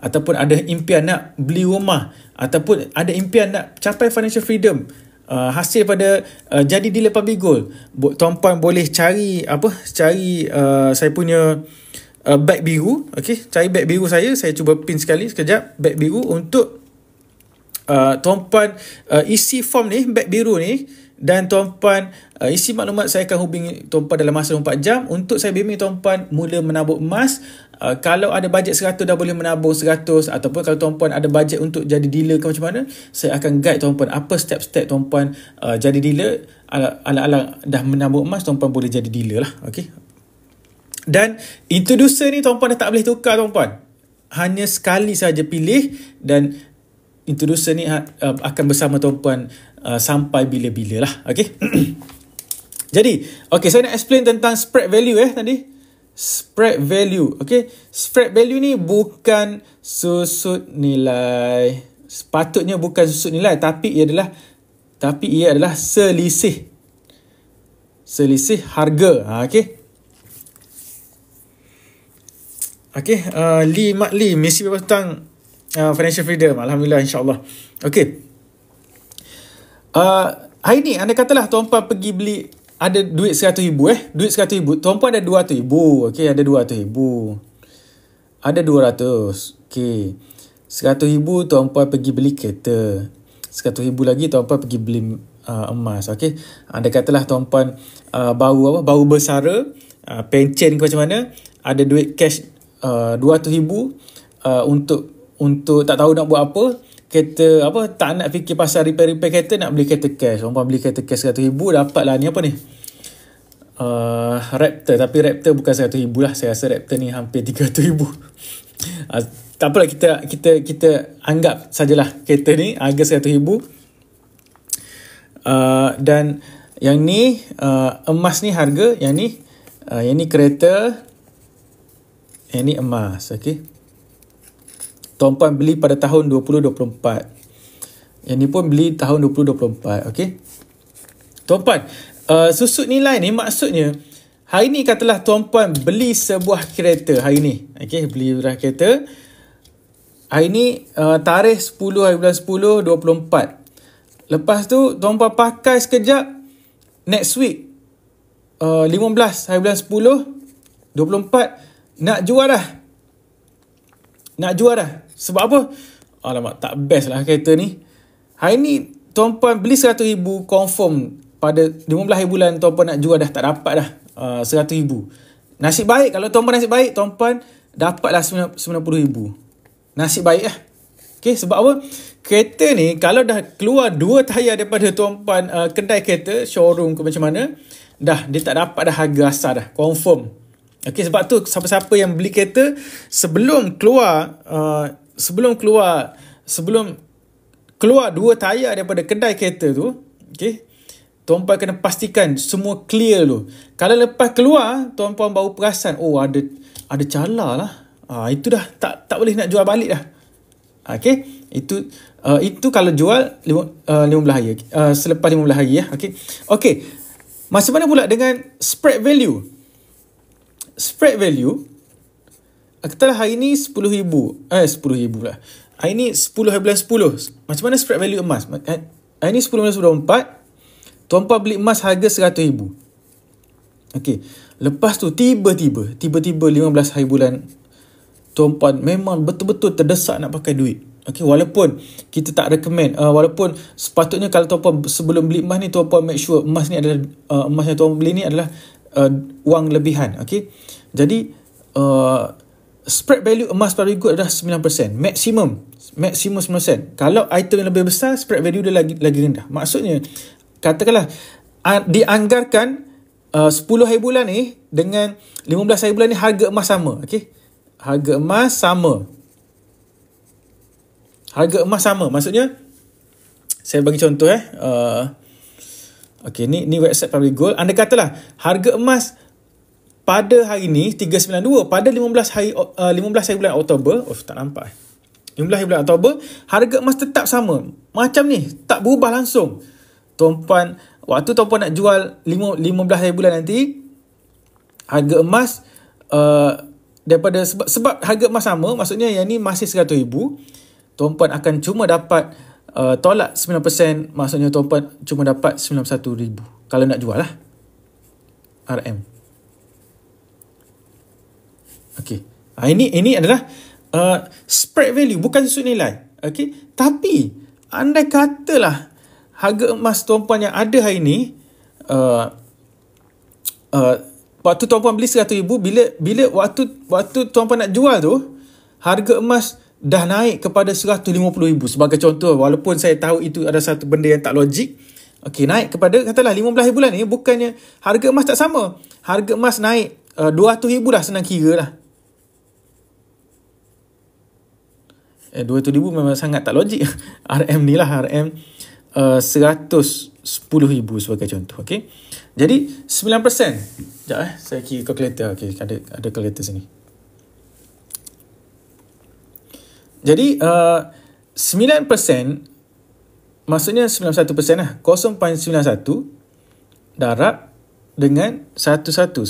ataupun ada impian nak beli rumah, ataupun ada impian nak capai financial freedom, hasil pada jadi dealer Public Gold, tuan-puan boleh cari saya punya beg biru. Okey, cari beg biru saya cuba pin sekejap beg biru untuk tuan-puan isi form ni, beg biru ni, dan tuan-puan isi maklumat. Saya akan hubungi tuan-puan dalam masa 24 jam untuk saya bimbing tuan-puan mula menabung emas. Kalau ada bajet 100 dah boleh menabung 100, ataupun kalau tuan-puan ada bajet untuk jadi dealer ke macam mana, saya akan guide tuan-puan apa step-step tuan-puan jadi dealer. Ala-ala dah menabung emas, tuan-puan boleh jadi dealer lah. Okey. Dan introducer ni tuan-puan dah tak boleh tukar tuan-puan. Hanya sekali saja pilih, dan introducer ni akan bersama tuan-puan sampai bila-bila lah. Okay. Jadi, saya nak explain tentang spread value tadi. Spread value. Okay. Spread value ni bukan susut nilai. Sepatutnya bukan susut nilai, tapi ia adalah selisih harga. Okay. Lee Mak Lee, misi tentang financial freedom. Alhamdulillah, insyaAllah. Okay. Hari ni, anda katalah tuan-puan pergi beli, ada duit 100,000 duit 100,000, tuan-puan ada 200,000. Okay, ada 200,000. Ada 200. Okay. 100,000 tuan-puan pergi beli kereta. 100,000 lagi tuan-puan pergi beli emas. Okay. Anda katalah tuan-puan baru bersara, pencen ke macam mana, ada duit cash 200,000 untuk tak tahu nak buat apa, kereta tak nak fikir pasal repair kereta, nak beli kereta cash. Orang beli kereta cash 100,000, dapatlah ni Raptor. Tapi Raptor bukan 100,000 lah, saya rasa Raptor ni hampir 300,000. Tak apalah, kita anggap sajalah kereta ni harga 100,000. Dan yang ni emas ni harga, yang ni kereta, yang ni emas. Okay. Tuan-puan beli pada tahun 2024. Yang ni pun beli tahun 2024. Okay. Tuan-puan, susut nilai ni maksudnya, hari ni katalah tuan-puan beli sebuah kereta hari ni. Okay, beli sebuah kereta. Hari ni tarikh 10 hari bulan 10 24. Lepas tu tuan-puan pakai sekejap, next week 15 hari bulan 10 24 nak jual dah. Sebab apa? Alamak, tak best lah kereta ni. Hari ni tuan-puan beli 100,000 confirm, pada 15 hari bulan tuan-puan nak jual dah tak dapat dah 100,000. Nasib baik, kalau tuan-puan nasib baik, tuan-puan dapatlah 90,000. Nasib baik lah. Okay, sebab apa? Kereta ni kalau dah keluar 2 tayar daripada tuan-puan kedai kereta, showroom ke macam mana, dia tak dapat dah harga asal dah, confirm. Okay, sebab tu siapa-siapa yang beli kereta, sebelum keluar 2 tayar daripada kedai kereta tu, okay, tuan-puan kena pastikan semua clear dulu. Kalau lepas keluar, tuan-puan baru perasan, ada cala lah. Itu dah tak boleh nak jual balik dah. Okay, itu kalau jual 15 hari, selepas 15 hari. Okay. Macam mana pula dengan spread value? spread value, katalah hari ni 10,000. 10,000 lah. Hari ni 10 hari bulan 10. Macam mana spread value emas? Hari ni 10 bulan 24. Tuan-puan beli emas harga 100,000. Okey. Lepas tu tiba-tiba 15 hari bulan, tuan-puan memang betul-betul terdesak nak pakai duit. Okey, walaupun kita tak recommend, walaupun sepatutnya kalau tuan-puan sebelum beli emas ni, tuan-puan make sure emas ni adalah emas yang tuan beli ni adalah wang lebihan. Okey. Jadi spread value emas pada good adalah 9%. Maksimum 9%. Kalau item yang lebih besar, spread value dia lagi rendah. Maksudnya, katakanlah dianggarkan 10 hari bulan ni dengan 15 hari bulan ni harga emas sama. Okey. Harga emas sama. Maksudnya, saya bagi contoh okey, ni website Public Gold. Anda katalah harga emas pada hari ni 392, pada 15 hari bulan Oktober, tak nampak 15 hari bulan Oktober, harga emas tetap sama. Macam ni, tak berubah langsung. Tuan-puan, waktu tuan-puan nak jual 15 hari bulan nanti, harga emas daripada sebab harga emas sama, maksudnya yang ni masih 100,000, tuan-puan akan cuma dapat tolak 9%, maksudnya tuan-puan cuma dapat 91,000 kalau nak jual lah RM. Okey. Ini adalah spread value, bukan susut nilai. Okey. Tapi andai katalah harga emas tuan-puan yang ada hari ni, waktu tuan-puan beli 100,000, bila waktu tuan-puan nak jual tu, harga emas dah naik kepada 150,000 sebagai contoh, walaupun saya tahu itu ada satu benda yang tak logik. Okey, naik kepada katalah 15 hari bulan ni, bukannya harga emas tak sama. Harga emas naik 200,000 lah, senang kira lah. 200,000 memang sangat tak logik. RM ni lah, RM 110,000 sebagai contoh. Okey. Jadi 9%. Sekejap saya kira calculator. Okey, ada calculator sini. Jadi 9%, maksudnya 91% lah. 0.91 darab dengan 11,000.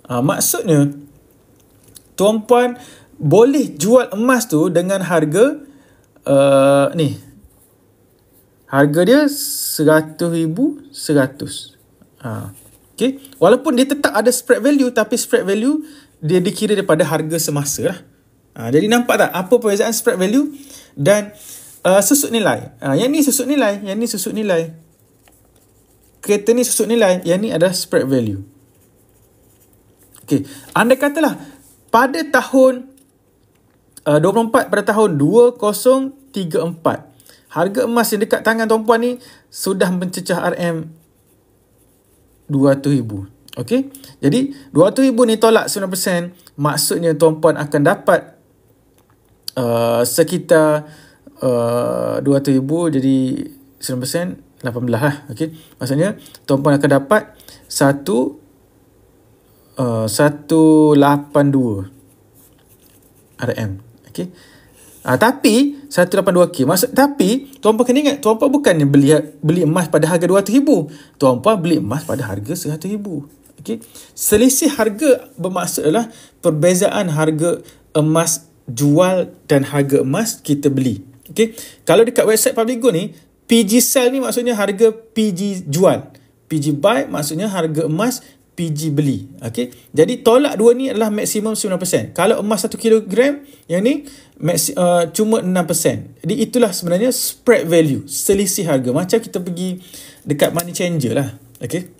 Maksudnya tuan-puan boleh jual emas tu dengan harga ni. Harga dia 100,100. Okay. Walaupun dia tetap ada spread value, tapi spread value dia dikira daripada harga semasa lah. Jadi nampak tak apa perbezaan spread value dan susut nilai. Yang ni susut nilai, yang ni susut nilai. Kereta ni susut nilai, yang ni adalah spread value. Okay. Anda katalah pada tahun 24, pada tahun 2034, harga emas yang dekat tangan tuan-puan ni sudah mencecah RM 200,000. Okey. Jadi 200,000 ni tolak 9%, maksudnya tuan-puan akan dapat sekitar 200,000, jadi 9% 18 lah. Okey. Maksudnya tuan-puan akan dapat 182 RM. Okey. Tapi 182K. Tapi tuan-puan kena ingat, tuan-puan bukannya beli emas pada harga 200,000. Tuan-puan beli emas pada harga 100,000. Okey. Selisih harga bermaksud adalah perbezaan harga emas jual dan harga emas kita beli. Okey. Kalau dekat website Public Gold ni, PG sell ni maksudnya harga PG jual. PG buy maksudnya harga emas PG beli. Okey. Jadi tolak dua ni adalah maksimum 9%. Kalau emas 1 kilogram, yang ni cuma 6%. Jadi itulah sebenarnya spread value, selisih harga. Macam kita pergi dekat money changer lah. Okey.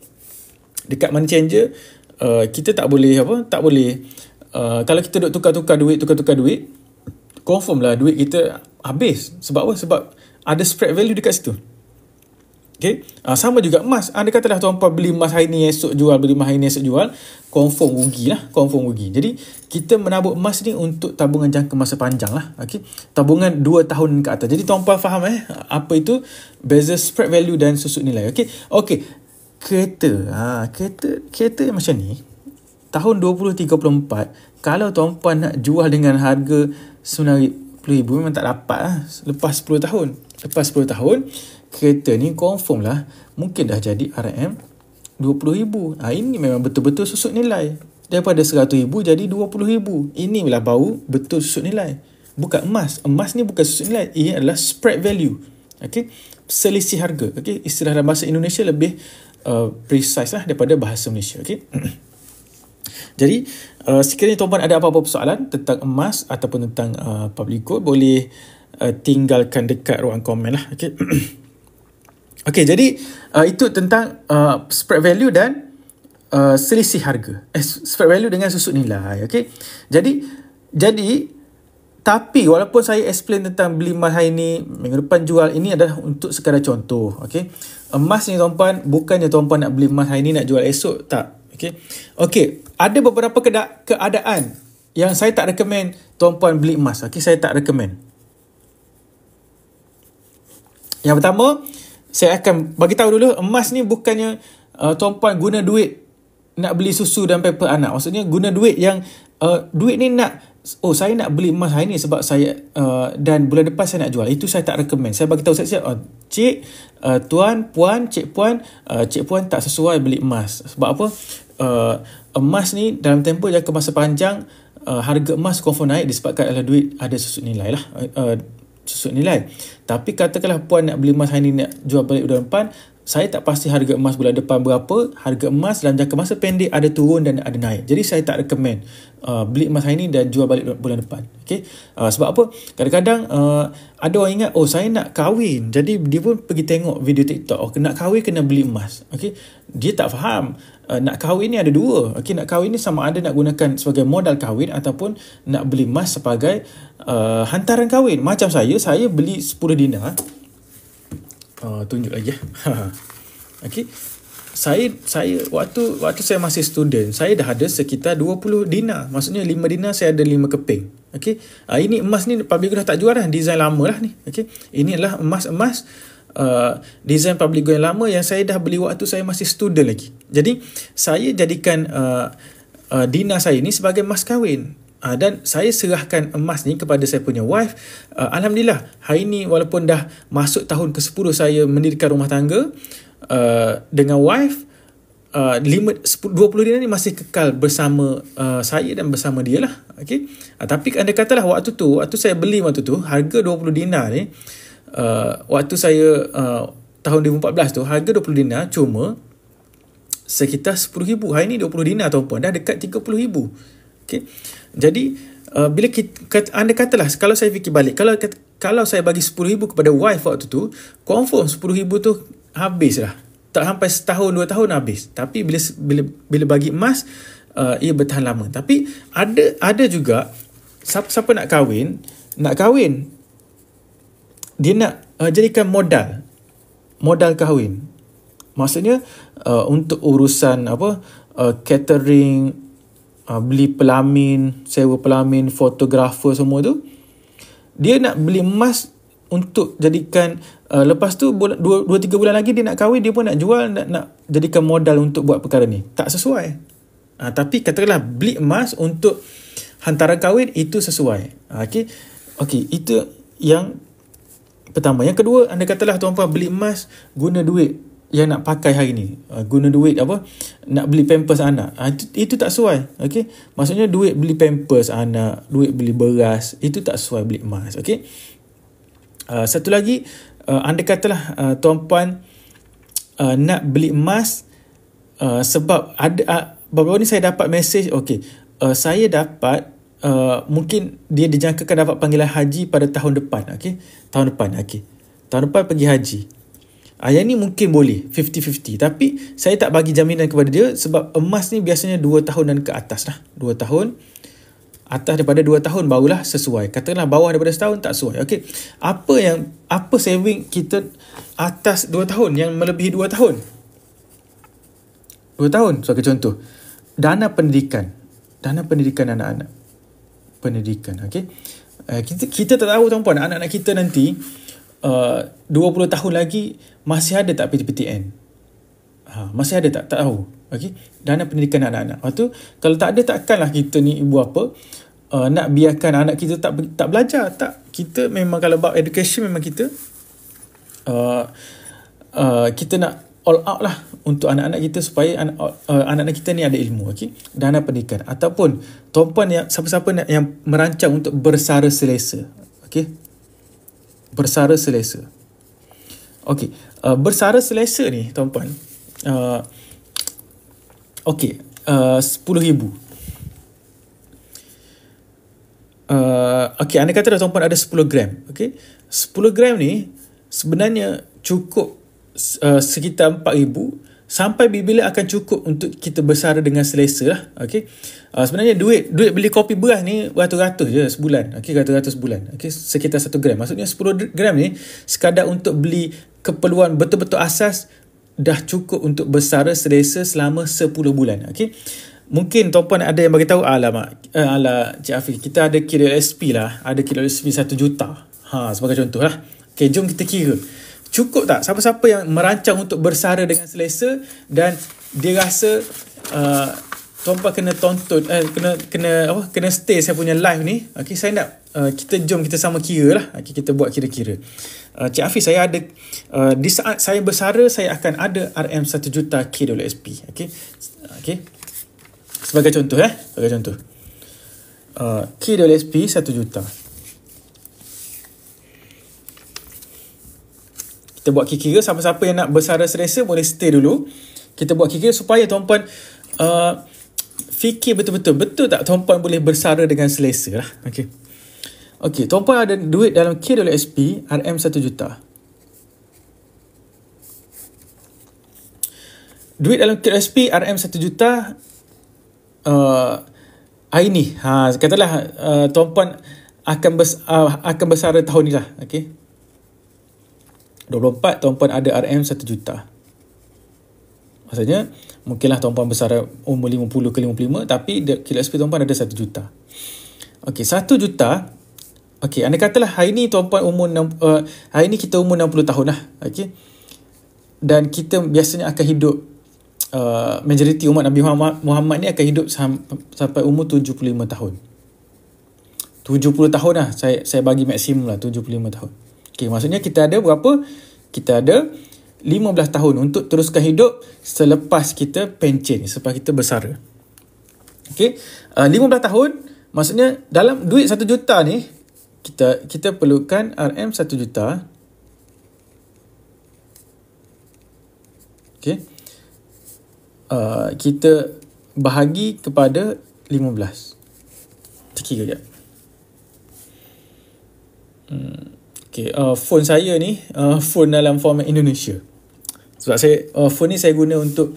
Dekat money changer, kita tak boleh kalau kita duk tukar-tukar duit, confirm lah duit kita habis. Sebab apa? Sebab ada spread value dekat situ. Okay. Sama juga emas. Anda katalah tuan-puan beli emas hari ni, esok jual, beli emas hari ni, esok jual, confirm rugi lah. Jadi kita menabung emas ni untuk tabungan jangka masa panjang lah. Okay. Tabungan 2 tahun ke atas. Jadi tuan-puan faham apa itu beza spread value dan susut nilai. Okay. Kereta yang macam ni, tahun 2034, kalau tuan-puan nak jual dengan harga 90,000, memang tak dapat lah. Lepas 10 tahun, kereta ni confirm lah mungkin dah jadi RM 20,000. Ini memang betul-betul susut nilai. Daripada 100,000 jadi 20,000. Inilah baru betul susut nilai. Bukan emas. Emas ni bukan susut nilai. Ini adalah spread value. Okay? Selisih harga. Okay? Istilah dalam bahasa Indonesia lebih precise lah daripada bahasa Malaysia. Okay? Jadi, sekiranya tuan-puan ada apa-apa persoalan tentang emas ataupun tentang public good, boleh tinggalkan dekat ruang komen lah. Okay? Okay, jadi itu tentang spread value dan selisih harga. Spread value dengan susut nilai. Okay? Jadi tapi walaupun saya explain tentang beli emas hari ni, minggu depan jual, ini adalah untuk sekadar contoh. Okay? Emas ni tuan-puan, bukannya tuan-puan nak beli emas hari ni nak jual esok. Tak. Okay, ada beberapa keadaan yang saya tak recommend tuan-puan beli emas. Okay, saya tak recommend. Yang pertama, saya akan bagi tahu dulu, emas ni bukannya tuan-puan guna duit nak beli susu dan pamper anak. Maksudnya guna duit yang duit ni saya nak beli emas hari ni sebab saya dan bulan depan saya nak jual. Itu saya tak recommend. Saya bagi tahu siap-siap, cik, tuan, puan, cik puan tak sesuai beli emas. Sebab apa? Emas ni dalam tempoh jangka masa panjang, harga emas confirm naik disebabkan adalah duit ada susut nilai lah. Susut nilai. Tapi katakanlah puan nak beli emas hari ni nak jual balik bulan depan, saya tak pasti harga emas bulan depan berapa. Harga emas dalam jangka masa pendek ada turun dan ada naik. Jadi saya tak recommend beli emas hari ni dan jual balik bulan depan. Okay? Sebab apa? Kadang-kadang ada orang ingat, saya nak kahwin. Jadi dia pun pergi tengok video TikTok. Nak kahwin kena beli emas. Okay? Dia tak faham. Nak kahwin ni ada dua. Okay? Nak kahwin ni sama ada nak gunakan sebagai modal kahwin ataupun nak beli emas sebagai hantaran kahwin. Macam saya beli 10 dinar. Tunjuk lagi. Okay. Saya waktu saya masih student, saya dah ada sekitar 20 dinar. Maksudnya 5 dinar saya ada 5 keping. Okay. Ini emas ni public dah tak jual dah, design lama lah ni. Okay. Ini adalah emas design public yang lama yang saya dah beli waktu saya masih student lagi. Jadi saya jadikan dinar saya ni sebagai emas kahwin. Dan saya serahkan emas ni kepada saya punya wife. Alhamdulillah, hari ni walaupun dah masuk tahun ke-10 saya mendirikan rumah tangga dengan wife, 20 dinar ni masih kekal bersama saya dan bersama dia lah. Okay? Tapi anda katalah waktu saya beli waktu tu, harga 20 dinar ni, waktu saya tahun 2014 tu, harga 20 dinar cuma sekitar 10,000. Hari ni 20 dinar tuan-puan dah dekat 30,000. Okay. Jadi bila anda katalah, kalau saya fikir balik, kalau saya bagi 10,000 kepada wife waktu tu, confirm 10,000 tu habis lah. Tak sampai setahun 2 tahun habis. Tapi bila bagi emas, ia bertahan lama. Tapi ada juga siapa nak kahwin, dia nak jadikan modal kahwin. Maksudnya untuk urusan catering, beli pelamin, sewa pelamin, fotografer semua tu, dia nak beli emas untuk jadikan lepas tu 2-3 bulan lagi dia nak kahwin, dia pun nak jual, nak jadikan modal untuk buat perkara ni. Tak sesuai. Tapi katakanlah beli emas untuk hantaran kahwin, itu sesuai. Okay, itu yang pertama. Yang kedua, anda katalah tuan-puan beli emas guna duit yang nak pakai hari ni, guna duit nak beli pampers anak, itu tak sesuai. Okay? Maksudnya duit beli pampers anak, duit beli beras, itu tak sesuai beli emas. Okay? Satu lagi, anda katalah tuan-puan nak beli emas sebab ada baru ni saya dapat mesej, saya dapat mungkin dia dijangkakan dapat panggilan haji pada tahun depan. Tahun depan pergi haji. Yang ni mungkin boleh 50-50, tapi saya tak bagi jaminan kepada dia sebab emas ni biasanya 2 tahun dan ke atas lah. 2 tahun, atas daripada 2 tahun barulah sesuai. Katakanlah bawah daripada setahun tak sesuai. Okay. Apa saving kita atas 2 tahun yang melebihi 2 tahun? 2 tahun sebagai contoh. Dana pendidikan anak-anak. Pendidikan. Okay. Kita tak tahu tuan-puan, anak-anak kita nanti 20 tahun lagi masih ada tak PTPTN? Masih ada tak? Tak tahu. Okay? Dana pendidikan anak-anak. Lepas tu, kalau tak ada, takkanlah kita ni ibu apa nak biarkan anak kita tak belajar. Tak. Kita memang kalau about education memang kita kita nak all out lah untuk anak-anak kita supaya anak-anak kita ni ada ilmu, okey, dan ada pendidikan. Ataupun tuan-puan yang siapa-siapa yang merancang untuk bersara selesa, okey, bersara selesa. Okey, bersara selesa ni tuan-puan, okey, 10,000. Okey, anda kata dah tuan-puan ada 10 gram. Okey, 10 gram ni sebenarnya cukup sekitar 4,000 sampai bila akan cukup untuk kita bersara dengan selesa lah. Okey, sebenarnya duit beli kopi beras ni ratus-ratus je sebulan. Okey, ratus-ratus sebulan. Okey, sekitar 1 gram. Maksudnya 10 gram ni sekadar untuk beli keperluan betul-betul asas dah cukup untuk bersara selesa selama 10 bulan. Okey, mungkin tuan-puan ada yang bagi tahu, alamak, Cik Afiq, kita ada KWSP lah, ada KWSP 1 juta. Sebagai contoh lah. Okey, jom kita kira. Cukup tak siapa-siapa yang merancang untuk bersara dengan selesa dan dia rasa tuan-puan kena tonton, kena stay saya punya live ni. Okey, saya nak jom kita sama kira lah. Okey, kita buat kira-kira. Cik Hafiz, saya ada di saat saya bersara saya akan ada RM 1 juta KWSP. Okey. Okey. Sebagai contoh sebagai contoh. KWSP 1 juta. Kita buat kira, siapa-siapa yang nak bersara selesa boleh stay dulu. Kita buat kira supaya tuan-puan fikir betul-betul. Betul tak tuan-puan boleh bersara dengan selesa lah. Okey. Okey, tuan-puan ada duit dalam KWSP RM 1 juta. Duit dalam KWSP RM 1 juta hari ni. Katalah tuan-puan akan bersara tahun ni lah. Okey. 24 tuan-puan ada RM 1 juta. Maksudnya mungkinlah tuan-puan bersara umur 50 ke 55 tapi KWSP tuan-puan ada 1 juta. Okey, 1 juta. Okey, anda katalah hari ni tuan-puan hari ni kita umur 60 tahun lah. Okey. Dan kita biasanya akan hidup majoriti umat Nabi Muhammad ni akan hidup sampai umur 75 tahun. 70 tahun lah saya bagi maksimum lah 75 tahun. Okey, maksudnya kita ada berapa? Kita ada 15 tahun untuk teruskan hidup selepas kita pencen, selepas kita bersara. Okey, 15 tahun maksudnya dalam duit 1 juta ni kita perlukan RM 1 juta. Okey. Kita bahagi kepada 15. Kira sekejap. Okay, phone saya ni phone dalam format Indonesia. Sebab phone ni saya guna untuk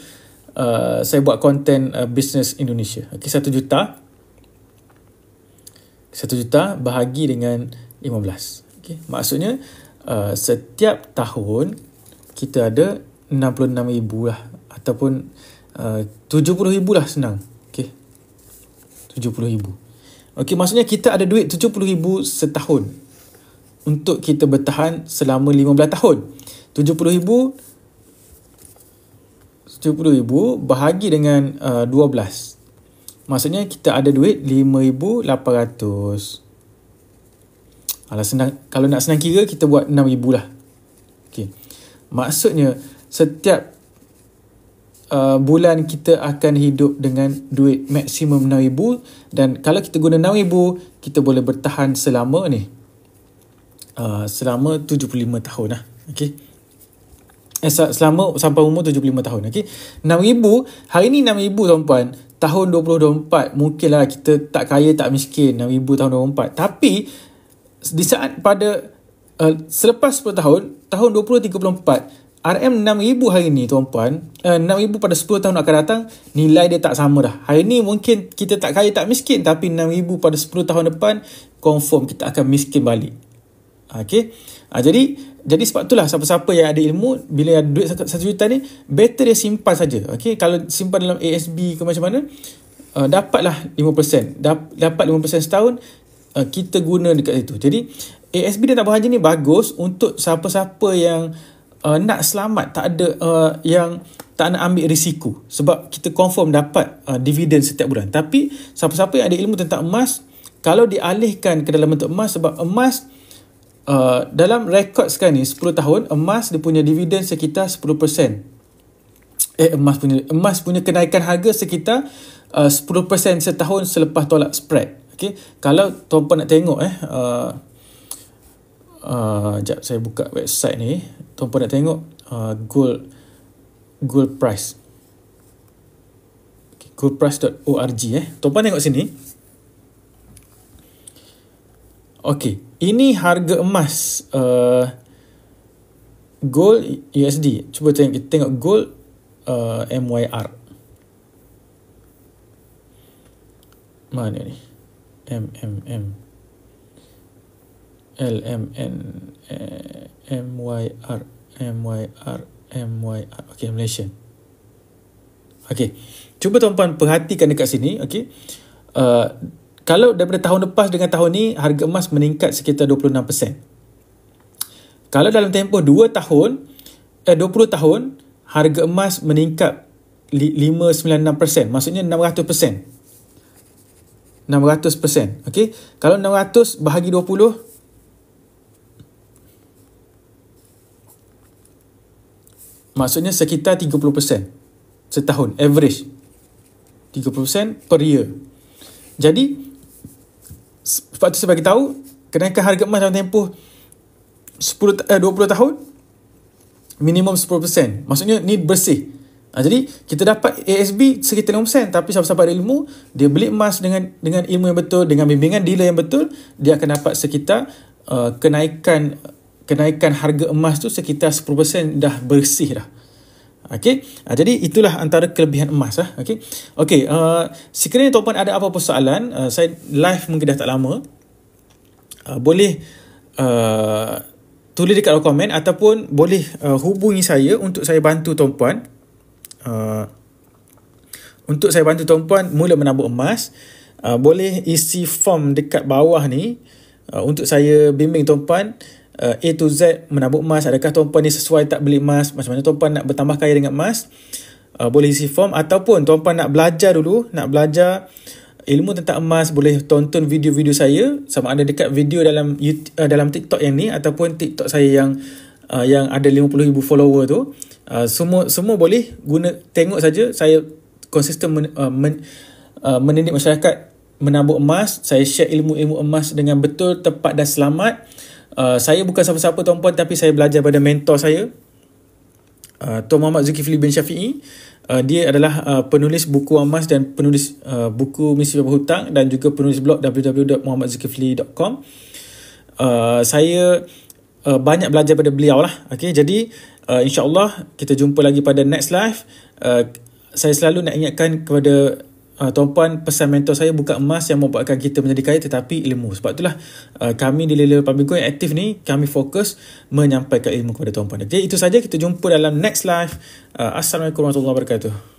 saya buat konten business Indonesia. Okay, 1 juta. 1 juta bahagi dengan 15. Okay, maksudnya setiap tahun kita ada 66,000 lah. Ataupun 70,000 lah senang. Okay, 70,000. Okay, maksudnya kita ada duit 70,000 setahun untuk kita bertahan selama 15 tahun. 70,000 bahagi dengan 12. Maksudnya kita ada duit 5,800. Senang, kalau nak senang kira kita buat 6,000 lah. Okay. Maksudnya setiap bulan kita akan hidup dengan duit maksimum 6,000 dan kalau kita guna 6,000 kita boleh bertahan selama ni. Selama 75 tahun lah. Okay. Selama sampai umur 75 tahun. Okay. 6,000, hari ni 6,000 tuan-puan, tahun 2024 mungkinlah kita tak kaya tak miskin 6,000 tahun 2024. Tapi di saat pada selepas 10 tahun, tahun 2034, RM 6,000 hari ni tuan-puan, 6,000 pada 10 tahun akan datang, nilai dia tak sama dah. Hari ni mungkin kita tak kaya tak miskin, tapi 6,000 pada 10 tahun depan confirm kita akan miskin balik. Okay. Jadi sebab itulah siapa-siapa yang ada ilmu, bila ada duit 1 juta ni, better dia simpan saja. Okay. Kalau simpan dalam ASB ke macam mana, dapatlah 5%. Dapat 5% setahun, kita guna dekat situ. Jadi ASB dan tabung haji ni bagus untuk siapa-siapa yang nak selamat, tak ada yang tak nak ambil risiko. Sebab kita confirm dapat dividen setiap bulan. Tapi siapa-siapa yang ada ilmu tentang emas, kalau dialihkan ke dalam bentuk emas, sebab emas dalam rekod sekarang ni 10 tahun emas dia punya dividen sekitar 10%. Emas punya kenaikan harga sekitar 10% setahun selepas tolak spread. Okey, kalau tuan-puan nak tengok jap saya buka website ni. Tuan-puan nak tengok gold price. Okay, goldprice.org Tuan-puan tengok sini. Okey, ini harga emas gold USD. Cuba tengok gold MYR. Mana ni? LMN MYR. Okey, Malaysian. Okey, cuba tuan-puan perhatikan dekat sini. Okey, kalau daripada tahun lepas dengan tahun ni harga emas meningkat sekitar 26%. Kalau dalam tempoh 20 tahun harga emas meningkat 596%, maksudnya 600%. 600%. Okey, kalau 600 bahagi 20 maksudnya sekitar 30% setahun, average 30% per year. Jadi sebab tu saya bagi tahu kenaikan harga emas dalam tempoh 20 tahun minimum 10%. Maksudnya ni bersih. Jadi kita dapat ASB sekitar 5%, tapi siapa-siapa ada ilmu, dia beli emas dengan ilmu yang betul, dengan bimbingan dealer yang betul, dia akan dapat sekitar kenaikan harga emas tu sekitar 10% dah bersih dah. Okey, jadi itulah antara kelebihan emas okey. Sekiranya tuan-puan ada apa-apa soalan, saya live mungkin dah tak lama, boleh tulis dekat komen ataupun boleh hubungi saya untuk saya bantu tuan-puan. Untuk saya bantu tuan-puan mula menabur emas. Boleh isi form dekat bawah ni untuk saya bimbing tuan-puan A to Z menabur emas. Adakah tuan-puan ni sesuai tak beli emas, macam mana tuan-puan nak bertambah kaya dengan emas. Boleh isi form, ataupun tuan-puan nak belajar dulu, nak belajar ilmu tentang emas, boleh tonton video-video saya, sama ada dekat video dalam YouTube, dalam TikTok yang ni ataupun TikTok saya yang ada 50,000 follower tu. Semua boleh tengok saja. Saya konsisten mendidik masyarakat menabur emas. Saya share ilmu-ilmu emas dengan betul, tepat dan selamat. Saya bukan siapa-siapa tuan-puan, tapi saya belajar pada mentor saya, Tuan Muhammad Zulkifli bin Syafi'i. Dia adalah penulis buku emas dan penulis buku Misi Berhutang, dan juga penulis blog www.muhammadZulkifli.com. Saya banyak belajar pada beliau lah. Okay, jadi insyaAllah kita jumpa lagi pada next live. Saya selalu nak ingatkan kepada tuan-puan, pesan mentor saya bukan emas yang membuatkan kita menjadi kaya, tetapi ilmu. Sebab itulah kami di Lila Public Go yang aktif ni, kami fokus menyampaikan ilmu kepada tuan-puan. Okay, itu saja, kita jumpa dalam next live. Assalamualaikum warahmatullahi wabarakatuh.